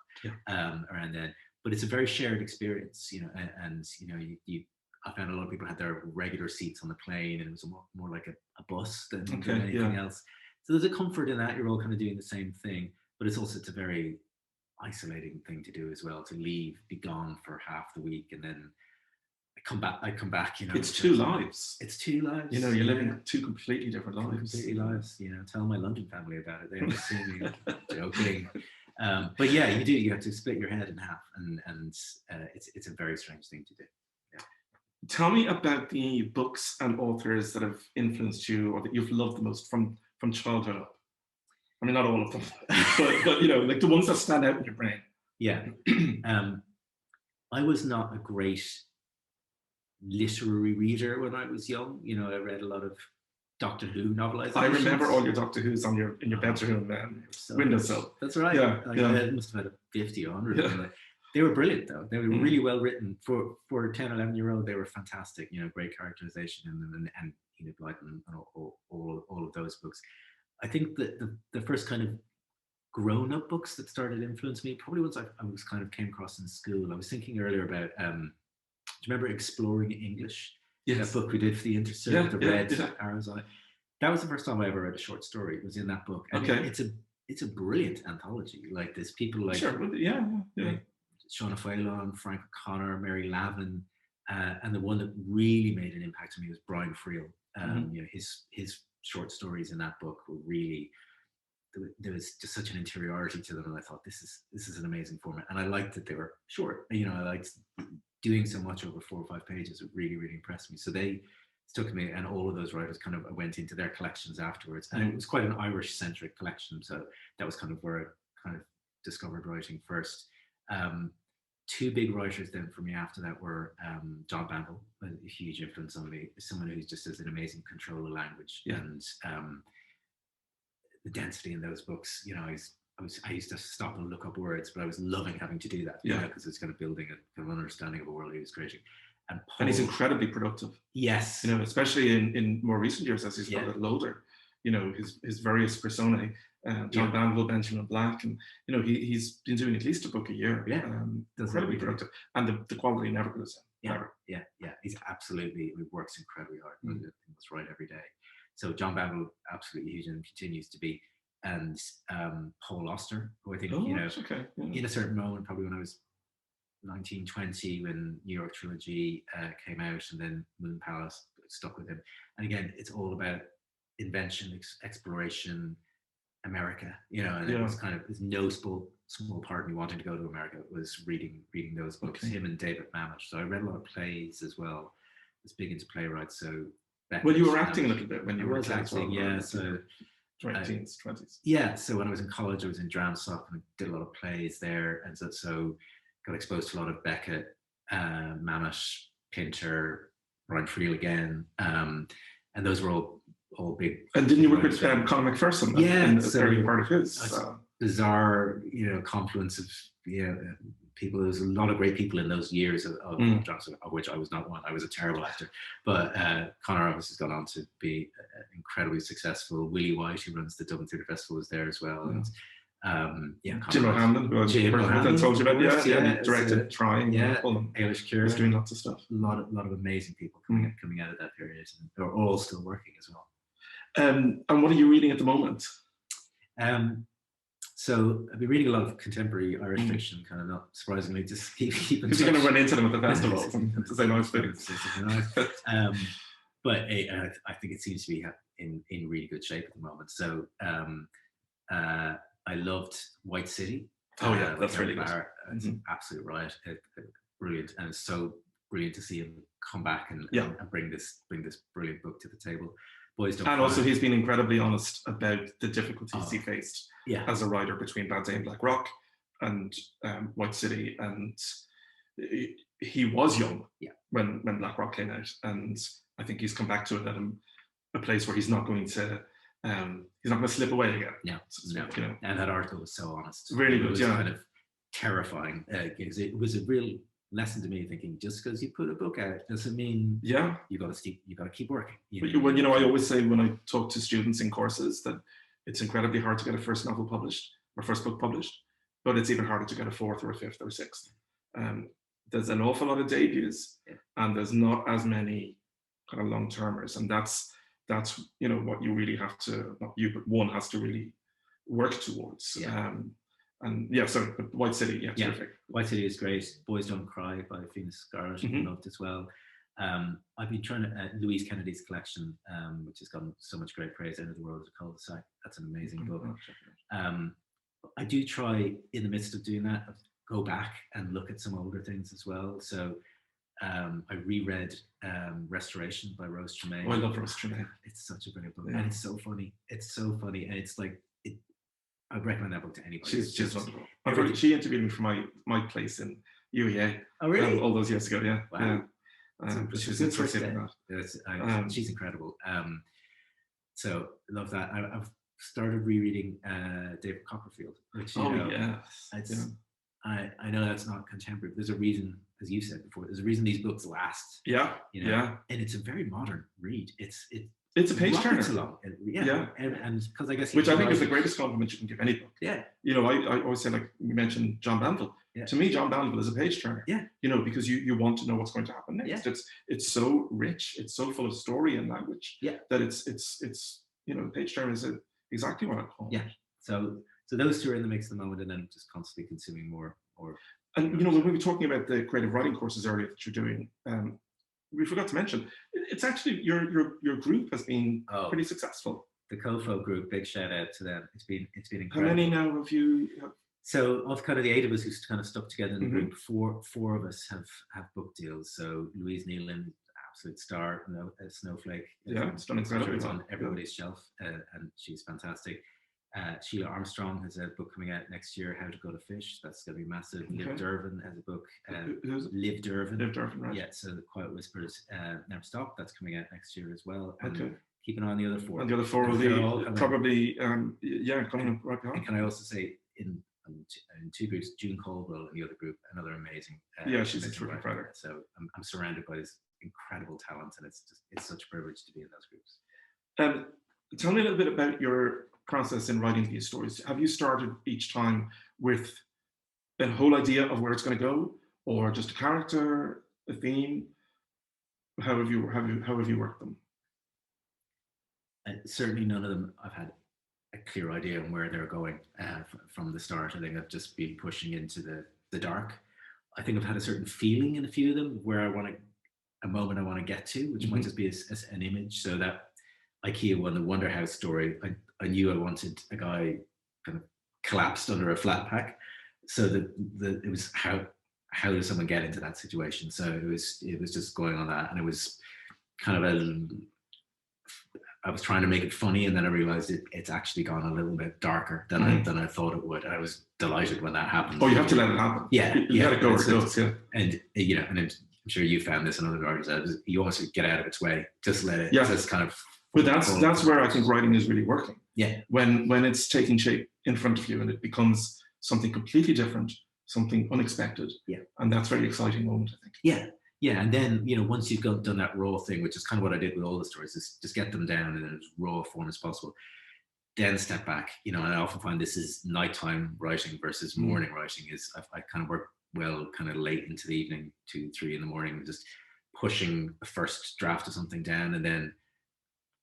around then. But it's a very shared experience, and I found a lot of people had their regular seats on the plane, and it was more like a bus than anything else. So there's a comfort in that. You're all kind of doing the same thing, but it's a very isolating thing to do as well, to leave, be gone for half the week, and then I come back, It's two lives. It's two lives. You're living two completely different lives. Tell my London family about it. They haven't seen me joking. But you have to split your head in half, and it's a very strange thing to do. Tell me about the books and authors that have influenced you, or that you've loved the most from childhood up. I mean, not all of them, but like the ones that stand out in your brain. Yeah. I was not a great literary reader when I was young. I read a lot of Doctor Who novelizations. I remember all your Doctor Who's in your bedroom windowsill. That's right. I must have had 50 or 100. They were brilliant, though. They were really well written for a 10, 11-year-old. They were fantastic. Great characterization in them, and Enid Blyton and all of those books. I think that the first kind of grown-up books that started to influence me, probably ones I was kind of came across in school. I was thinking earlier about you remember Exploring English? Yes. That book we did for the Intercert, the red arrows on it. That was the first time I ever read a short story. It was in that book. And it's a brilliant anthology. Like there's people like like Sean Phelan, Frank O'Connor, Mary Lavin, and the one that really made an impact on me was Brian Friel. You know, his short stories in that book were really, there was just such an interiority to them, and I thought this is an amazing format. And I liked that they were short. You know, I liked doing so much over 4 or 5 pages. It really, really impressed me. So they stuck me, and all of those writers kind of went into their collections afterwards. And it was quite an Irish-centric collection, so that was kind of where I kind of discovered writing first. 2 big writers then for me after that were John Boyne, a huge influence on me, someone who just has an amazing control of language, and the density in those books. You know, I used to stop and look up words, but I was loving having to do that, because it's kind of building a kind of understanding of a world he was creating. And he's incredibly productive. Yes. You know, especially in more recent years as he's got a little older. You know, his various personae, John Banville, Benjamin Black, and you know, he's been doing at least a book a year. Incredibly productive, and the quality never goes down. He's absolutely, he works incredibly hard. He must write every day. So John Banville, absolutely huge, and continues to be. And Paul Auster, who I think in a certain moment, probably when I was 19, 20, when New York Trilogy came out, and then Moon Palace stuck with him. And again, it's all about invention, exploration, America, you know, and it was kind of, there's no small part of me wanting to go to America. It was reading those books, him and David Mamet. So I read a lot of plays as well. I was big into playwrights. So well, you were acting a little bit when you were acting, so 20s. Yeah, so when I was in college, I was in drama stuff, and I did a lot of plays there, and so got exposed to a lot of Beckett, Mamet, Pinter, Brian Friel again, and those were all big. And didn't you work with Conor McPherson? In the early part of his bizarre, you know, confluence of people. There's a lot of great people in those years of Johnson, of which I was not one. I was a terrible actor, but Conor obviously has gone on to be incredibly successful. Willie White, who runs the Dublin Theatre Festival, was there as well, and Jim O'Hanlon, who I told you about, he directed Trying, Ailish Cure, was doing lots of stuff. A lot of amazing people coming out of that period, and they're all still working as well. And what are you reading at the moment? So I've been reading a lot of contemporary Irish fiction, kind of not surprisingly, just keep because you're going to run into them at the festivals and to say nice things. But I think it seems to be in really good shape at the moment. So I loved White City. That's really good. It's an absolute riot, brilliant, and it's so brilliant to see him come back and bring this brilliant book to the table. Boys Don't Cry. Also, he's been incredibly honest about the difficulties he faced as a writer between Bad Day and Black Rock and White City, and he was young when Black Rock came out, and I think he's come back to it at a place where he's not going to slip away again. No. You know. And that article was so honest. Really good, it was kind of terrifying, because it was a real lesson to me, thinking just because you put a book out doesn't mean you got to keep working. I always say when I talk to students in courses that it's incredibly hard to get a first novel published or first book published, but it's even harder to get a 4th or a 5th or a 6th. There's an awful lot of debuts, and there's not as many kind of long termers, and that's what you really have to, not you, but one has to really work towards. But White City, terrific. White City is great. Boys Don't Cry by Phoenix Scarlett, loved as well. I've been trying to Louise Kennedy's collection, which has gotten so much great praise. End of the World is a Cul-de-sac. That's an amazing book. I do try, in the midst of doing that, go back and look at some older things as well. So I reread Restoration by Rose Tremaine. I love Rose Tremaine. It's such a brilliant book, and it's so funny. It's so funny, and it's like I'd recommend that book to anybody. She's wonderful. She interviewed me for my place in UEA. Oh, really? All those years ago, yeah. Wow. She was interested in that. She's incredible. So I love that. I've started rereading David Copperfield, which I know that's not contemporary, but there's a reason, as you said before, there's a reason these books last. And it's a very modern read. It's a page turner. Along. Yeah. And because I guess which I think is the greatest compliment you can give any book. Yeah. You know, I always say, like you mentioned John Banville. Yeah. To me, John Banville is a page turner. Yeah. You know, because you want to know what's going to happen next. Yeah. It's so rich, it's so full of story and language. Yeah. That it's you know, page turner is exactly what I call it. Yeah. So those two are in the mix at the moment, and then just constantly consuming more. And you know, when we were talking about the creative writing courses earlier that you're doing, we forgot to mention it's actually your group has been pretty successful. The CoFo group, big shout out to them. It's been incredible. How many now have you? So of kind of the 8 of us who's kind of stuck together in the group, four of us have book deals. So Louise Nealon, absolute star, Snowflake. Yeah, it's done incredibly well. On everybody's shelf, and she's fantastic. Sheila Armstrong has a book coming out next year, How to Go to Fish. That's going to be massive. Okay. Liv Dervin has a book. Liv Dervin. Liv Dervin, right. Yeah, so The Quiet Whispers Never Stop. That's coming out next year as well. And keep an eye on the other 4. And the other 4 will be probably, coming right behind. And can I also say, in 2 groups, June Caldwell in the other group, another amazing. She's a terrific writer. So I'm surrounded by this incredible talent, and it's such a privilege to be in those groups. Tell me a little bit about your process in writing these stories. Have you started each time with a whole idea of where it's going to go, or just a character, a theme? How have you worked them? Certainly none of them I've had a clear idea on where they're going from the start. I think I've just been pushing into the dark. I think I've had a certain feeling in a few of them where a moment I want to get to, which might just be as an image. So that IKEA one, the Wonder House story, I knew I wanted a guy kind of collapsed under a flat pack. So it was how does someone get into that situation? So it was just going on that, and it was kind of I was trying to make it funny, and then I realized it's actually gone a little bit darker than I thought it would. And I was delighted when that happened. Oh, you have to let it happen. Yeah, you got to go where it goes. Yeah, and you know, and I'm sure you found this in other artists. You always get out of its way. Just let it. Yeah. Just kind of. But that's where I think writing is really working. Yeah. When it's taking shape in front of you and it becomes something completely different, something unexpected. Yeah. And that's a very exciting moment, I think. Yeah. Yeah. And then, you know, once you've done that raw thing, which is kind of what I did with all the stories, is just get them down in as raw form as possible. Then step back, you know, and I often find this is nighttime writing versus morning writing is I kind of work well kind of late into the evening, 2, 3 in the morning, just pushing the first draft of something down, and then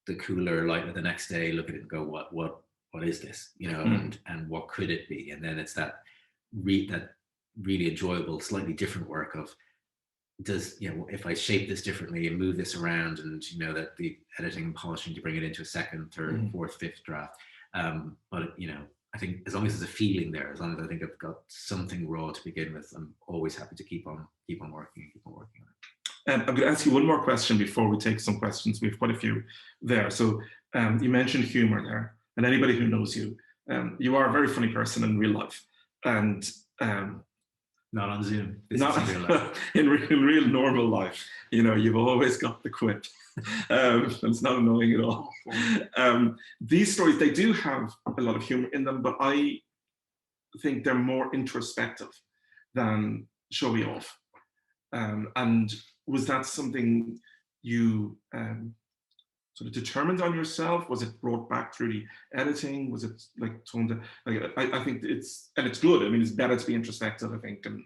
the cooler light of the next day, look at it and go, what is this, you know, and what could it be? And then it's that really enjoyable, slightly different work of, does, you know, if I shape this differently and move this around, and you know that the editing and polishing to bring it into a second, third, fourth, fifth draft. But you know, I think as long as there's a feeling there, as long as I think I've got something raw to begin with, I'm always happy to keep on working and keep on working on it. I'm going to ask you one more question before we take some questions. We have quite a few there. So you mentioned humor there, and anybody who knows you, you are a very funny person in real life, and not on Zoom. Not in real normal life. You know, you've always got the quip. It's not annoying at all. These stories, they do have a lot of humor in them, but I think they're more introspective than showy off. And was that something you sort of determined on yourself? Was it brought back through the editing? Was it like toned down? Like, I think it's good. I mean, it's better to be introspective, I think, and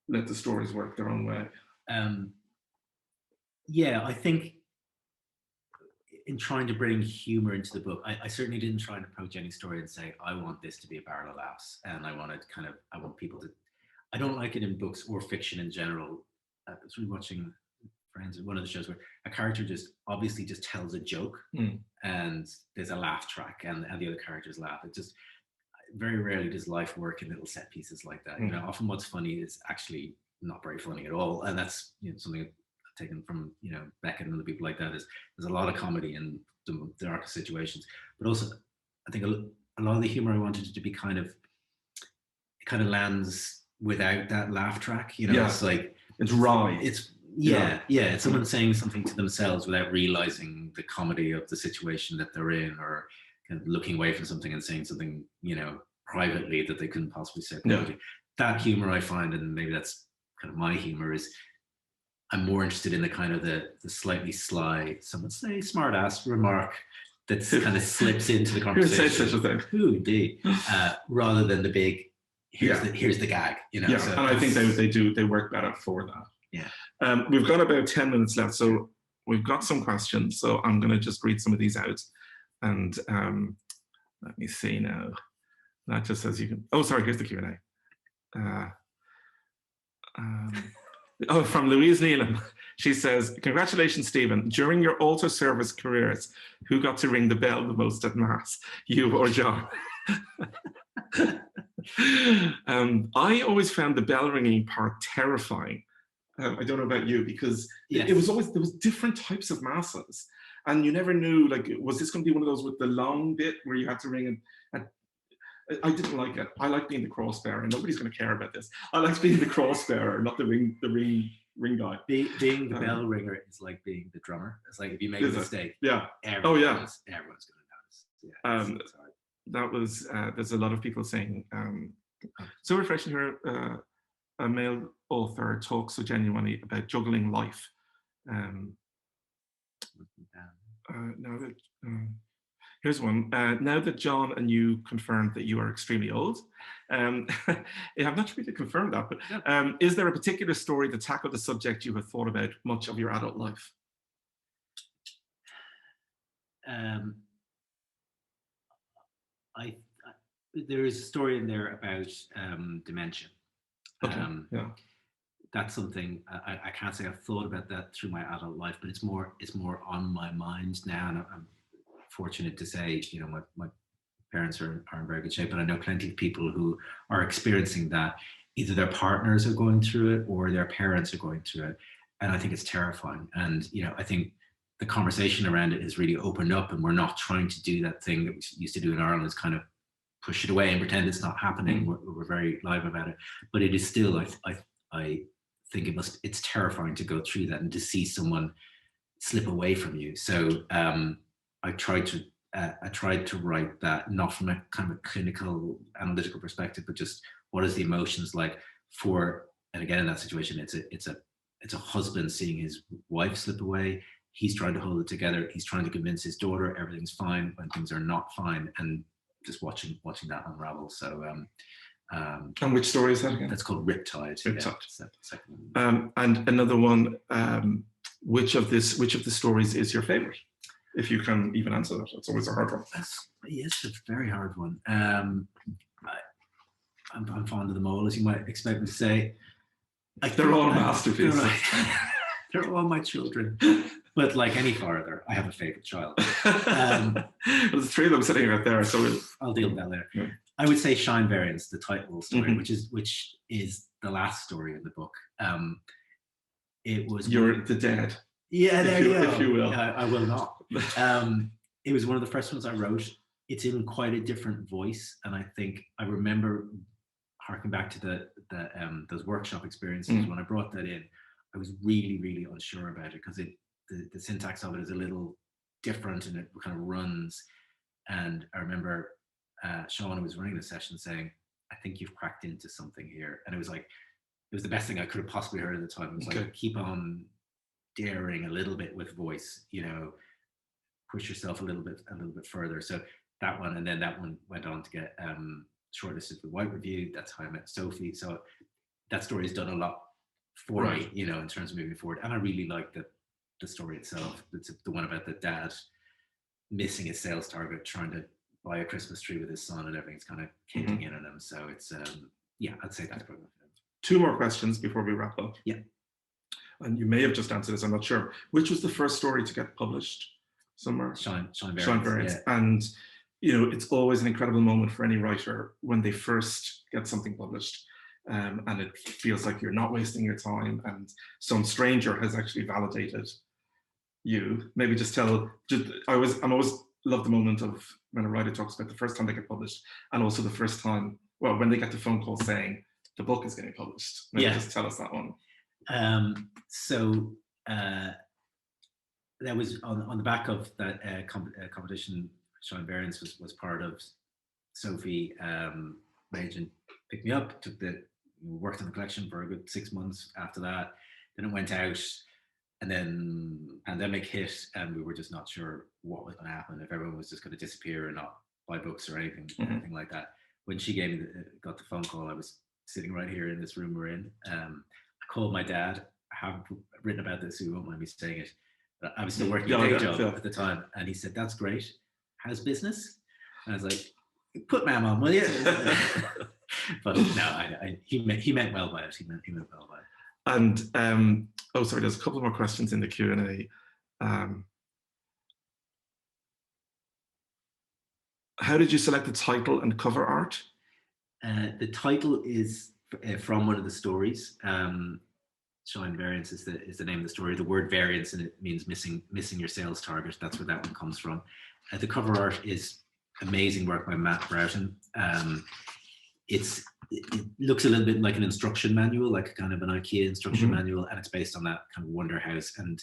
let the stories work their own way. Yeah, I think in trying to bring humor into the book, I certainly didn't try and approach any story and say, I want this to be a barrel of laughs. And I want people to, I don't like it in books or fiction in general. I was rewatching Friends, one of the shows where a character just obviously just tells a joke and there's a laugh track and the other characters laugh. It just very rarely does life work in little set pieces like that. You know, often what's funny is actually not very funny at all. And that's, you know, something I've taken from, you know, Beckett and other people like that, is there's a lot of comedy in the darkest situations. But also, I think a lot of the humor I wanted it to be kind of lands without that laugh track. You know, it's like, it's raw. It's it's someone saying something to themselves without realizing the comedy of the situation that they're in, or kind of looking away from something and saying something, you know, privately that they couldn't possibly say publicly. That humor I find, and maybe that's kind of my humor, is I'm more interested in the kind of the slightly sly, some would say smart ass remark that kind of slips into the conversation. Who says such a thing? Who indeed? Rather than the big, here's the gag, you know. Yeah, so and I think they work better for that. Yeah. We've got about 10 minutes left, so we've got some questions. So I'm going to just read some of these out, and let me see now. That just says you can. Oh, sorry. Here's the Q&A. From Louise Neelan. She says, "Congratulations, Stephen. During your altar service careers, who got to ring the bell the most at Mass, you or John?" I always found the bell ringing part terrifying. I don't know about you, because it was always, there was different types of masses, and you never knew, like, was this going to be one of those with the long bit where you had to ring and I didn't like it. I like being the cross bearer. Nobody's going to care about this. I like being the cross bearer, not the ring guy. Being the bell ringer is like being the drummer. It's like if you make a mistake, everyone's going to notice. That was there's a lot of people saying so refreshing to hear a male author talk so genuinely about juggling life. Here's one. Now that John and you confirmed that you are extremely old, I'm not sure to confirm that, but is there a particular story that tackled the subject you have thought about much of your adult life? There is a story in there about dementia. Okay. That's something I can't say I've thought about that through my adult life, but it's more on my mind now, and I'm fortunate to say, you know, my parents are in very good shape, and I know plenty of people who are experiencing that. Either their partners are going through it or their parents are going through it, and I think it's terrifying. And you know, I think the conversation around it has really opened up, and we're not trying to do that thing that we used to do in Ireland, is kind of push it away and pretend it's not happening. We're very live about it, but it is still, I think it's terrifying to go through that and to see someone slip away from you. So I tried to write that, not from a kind of a clinical analytical perspective, but just what is the emotions like for, and again, in that situation, it's a husband seeing his wife slip away. He's trying to hold it together. He's trying to convince his daughter everything's fine when things are not fine, and just watching that unravel. So and which story is that again? That's called Riptide. And another one, which of the stories is your favorite? If you can even answer that, it's always a hard one. Yes, it's a very hard one. I'm fond of them all, as you might expect me to say. They're all masterpieces. They're all my children. But like any father, I have a favorite child. There's three of them sitting right there, so I'll deal with that later. Yeah. I would say Shine Variance, the title story, which is the last story in the book. It was the dead. Yeah, there you go. If you will. I will not. It was one of the first ones I wrote. It's in quite a different voice, and I think I remember harking back to those workshop experiences. When I brought that in, I was really, really unsure about it, because the syntax of it is a little different and it kind of runs. And I remember Sean, who was running the session, saying, "I think you've cracked into something here." And it was the best thing I could have possibly heard at the time. It was like, keep on daring a little bit with voice, you know, push yourself a little bit further. So that one, and then that one went on to get shortlisted for White Review. That's how I met Sophie. So that story has done a lot for me, you know, in terms of moving forward. And I really like the story itself. It's the one about the dad missing his sales target, trying to buy a Christmas tree with his son, and everything's kind of caving in on him. So it's I'd say that's probably two more questions before we wrap up. Yeah. And you may have just answered this, I'm not sure. Which was the first story to get published somewhere? Shine Variance. Yeah. And you know, it's always an incredible moment for any writer when they first get something published, and it feels like you're not wasting your time, and some stranger has actually validated you. Maybe just tell. I always love the moment of when a writer talks about the first time they get published, and also the first time, well, when they get the phone call saying the book is getting published. Maybe just tell us that one. So that was on the back of that competition. Shine Variance was part of. Sophie, my agent, picked me up, worked on the collection for a good 6 months. After that, Then it went out, and then pandemic hit, and we were just not sure what was going to happen, if everyone was just going to disappear and not buy books or anything like that. When she got the phone call, I was sitting right here in this room we're in. I called my dad. I have written about this, so you won't mind me saying it. But I was still working a day job at the time, and he said, "That's great. How's business?" And I was like, "Put Ma'am on, will you?" But no, he meant well by it. He meant well by it. And sorry, there's a couple more questions in the Q&A. How did you select the title and cover art? The title is from one of the stories. Variance is the name of the story. The word variance, and it means missing your sales target. That's where that one comes from. The cover art is amazing work by Matt Broughton. It looks a little bit like an instruction manual, like kind of an IKEA instruction manual, and it's based on that kind of wonder house. And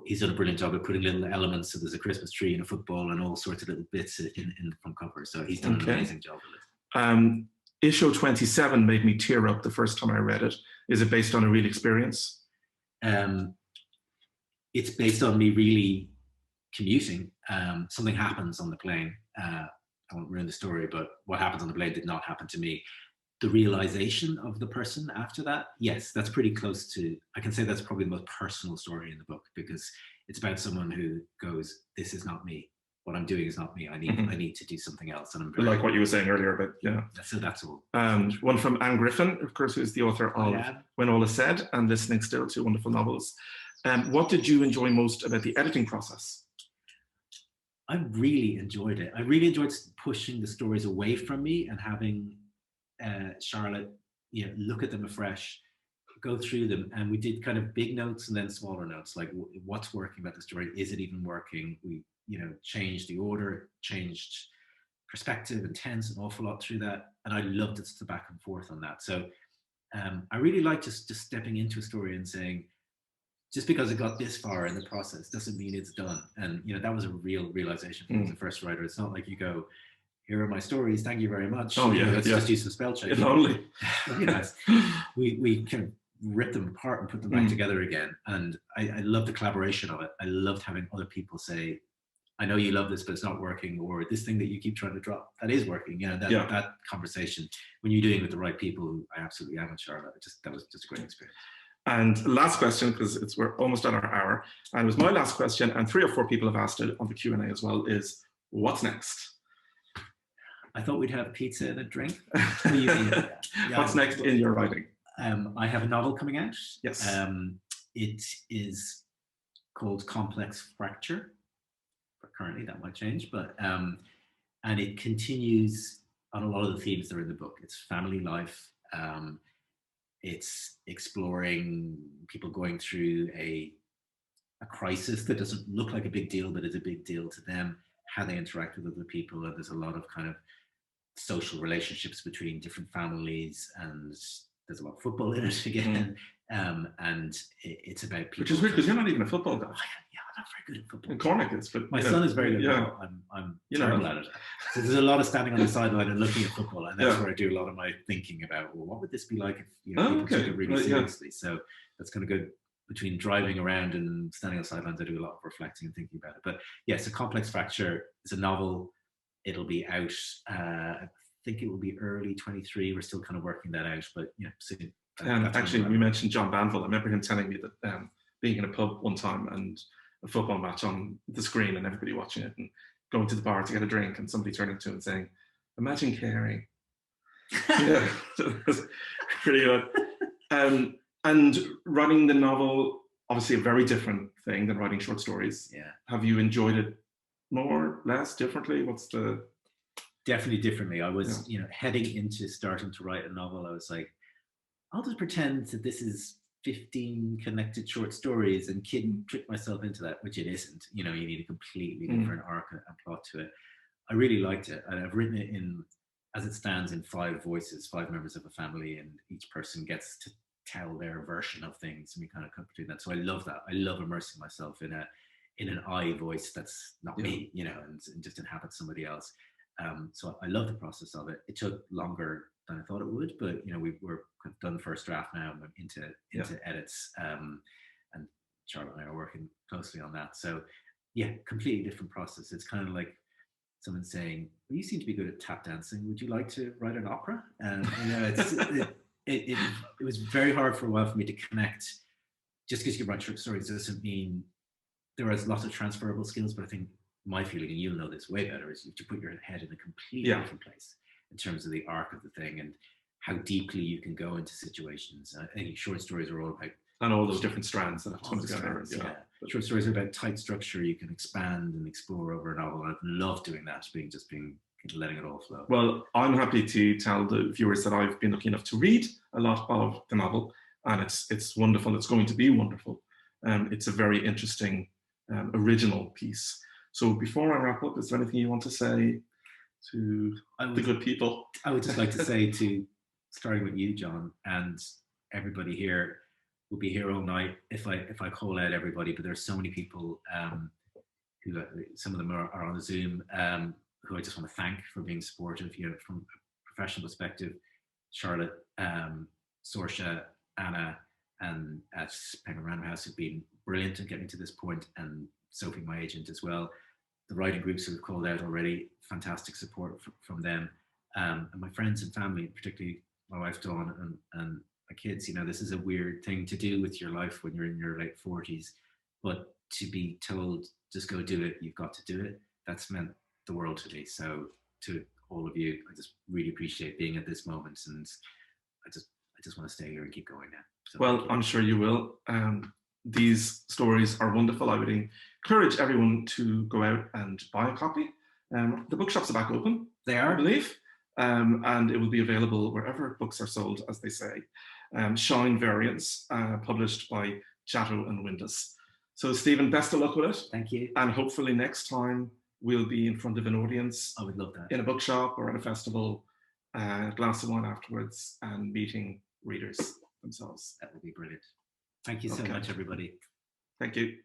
he's done a brilliant job of putting little elements. So there's a Christmas tree and a football and all sorts of little bits in the front cover. So he's done an amazing job with it. Issue 27 made me tear up the first time I read it. Is it based on a real experience? It's based on me really commuting. Something happens on the plane. I won't ruin the story, but what happens on the plane did not happen to me. The realization of the person after that, yes, that's pretty close to, I can say that's probably the most personal story in the book, because it's about someone who goes, this is not me. What I'm doing is not me. I need to do something else. And I'm like what you were saying earlier, but yeah. So that's all. One from Anne Griffin, of course, who's the author of When All Is Said and Listening Still, two wonderful novels. What did you enjoy most about the editing process? I really enjoyed it. I really enjoyed pushing the stories away from me and having Charlotte, look at them afresh, go through them. And we did kind of big notes and then smaller notes, like what's working about the story? Is it even working? We, changed the order, changed perspective and tense an awful lot through that. And I loved the back and forth on that. So I really liked just stepping into a story and saying, just because it got this far in the process doesn't mean it's done. And that was a real realization for me as a first writer. It's not like you go, here are my stories, thank you very much. Let's just do some spell checking. Only. We kind of rip them apart and put them back together again. And I love the collaboration of it. I loved having other people say, I know you love this, but it's not working, or this thing that you keep trying to drop, that is working. That conversation, when you're doing it with the right people, who I absolutely am with Charlotte, that was just a great experience. And last question, because we're almost at our hour, and it was my last question, and 3 or 4 people have asked it on the Q&A as well, is what's next? I thought we'd have pizza and a drink. What's next in your writing? I have a novel coming out. Yes. It is called Complex Fracture. Currently, that might change, but and it continues on a lot of the themes that are in the book. It's family life. It's exploring people going through a crisis that doesn't look like a big deal, but is a big deal to them, how they interact with other people. And there's a lot of kind of social relationships between different families, and there's a lot of football in it again. And it's about people. Which is weird, because you're not even a football guy. I'm not very good at football. And Cormac is, but my son is very good. Yeah. I'm terrible at it. So there's a lot of standing on the sideline and looking at football, and that's where I do a lot of my thinking about, well, what would this be like if people took it really seriously? So that's kind of good. Between driving around and standing on the sidelines, I do a lot of reflecting and thinking about it. But yes, A Complex Fracture is a novel. It'll be out. I think it will be early 23. We're still kind of working that out, but soon. Actually, we mentioned John Banville. I remember him telling me that being in a pub one time and a football match on the screen and everybody watching it, and going to the bar to get a drink and somebody turning to him and saying, "Imagine caring." Yeah, pretty good. And writing the novel, obviously a very different thing than writing short stories. Yeah. Have you enjoyed it more, less, differently? What's the... Definitely differently. I was, heading into starting to write a novel, I was like, I'll just pretend that this is 15 connected short stories and trick myself into that, which it isn't. You need a completely different arc and plot to it. I really liked it, and I've written it as it stands, in 5 voices, 5 members of a family, and each person gets to tell their version of things, and we kind of come between that. So I love that. I love immersing myself in an I voice that's not me, and just inhabit somebody else. So I love the process of it. It took longer than I thought it would, but you know, we're kind of done the first draft now and into edits, and Charlotte and I are working closely on that. So yeah, completely different process. It's kind of like someone saying, well, you seem to be good at tap dancing. Would you like to write an opera? And you know, it was very hard for a while for me to connect. Just because you write short stories doesn't mean there is lots of transferable skills, but I think my feeling, and you'll know this way better, is you have to put your head in a completely different place in terms of the arc of the thing and how deeply you can go into situations. I think short stories are all about, and all those different strands that have come together. Short stories are about tight structure. You can expand and explore over a novel. I've loved doing that, letting it all flow. Well, I'm happy to tell the viewers that I've been lucky enough to read a lot of the novel, and it's wonderful. It's going to be wonderful. It's a very interesting, original piece. So before I wrap up, is there anything you want to say to the good people? I would just like to say, starting with you, John, and everybody here, we'll be here all night if I call out everybody, but there's so many people who, some of them are on the Zoom, who I just want to thank for being supportive, you know, from a professional perspective. Charlotte, Saoirse, Anna, and at Penguin Random House have been brilliant in getting to this point, and Sophie, my agent, as well. The writing groups who have called out already, fantastic support from them, and my friends and family, particularly my wife Dawn and my kids. You know, this is a weird thing to do with your life when you're in your late 40s, but to be told just go do it, you've got to do it, that's meant the world to me. So to all of you, I just really appreciate being at this moment, and I just want to stay here and keep going now. So well, I'm sure you will. These stories are wonderful. I would encourage everyone to go out and buy a copy. The bookshops are back open. They are, I believe, and it will be available wherever books are sold, as they say. Shine Variance, published by Chatto Windus. So Stephen, best of luck with it. Thank you. And hopefully next time we'll be in front of an audience. I would love that. In a bookshop or at a festival, a glass of wine afterwards, and meeting readers themselves. That would be brilliant. Thank you so much, everybody. Thank you.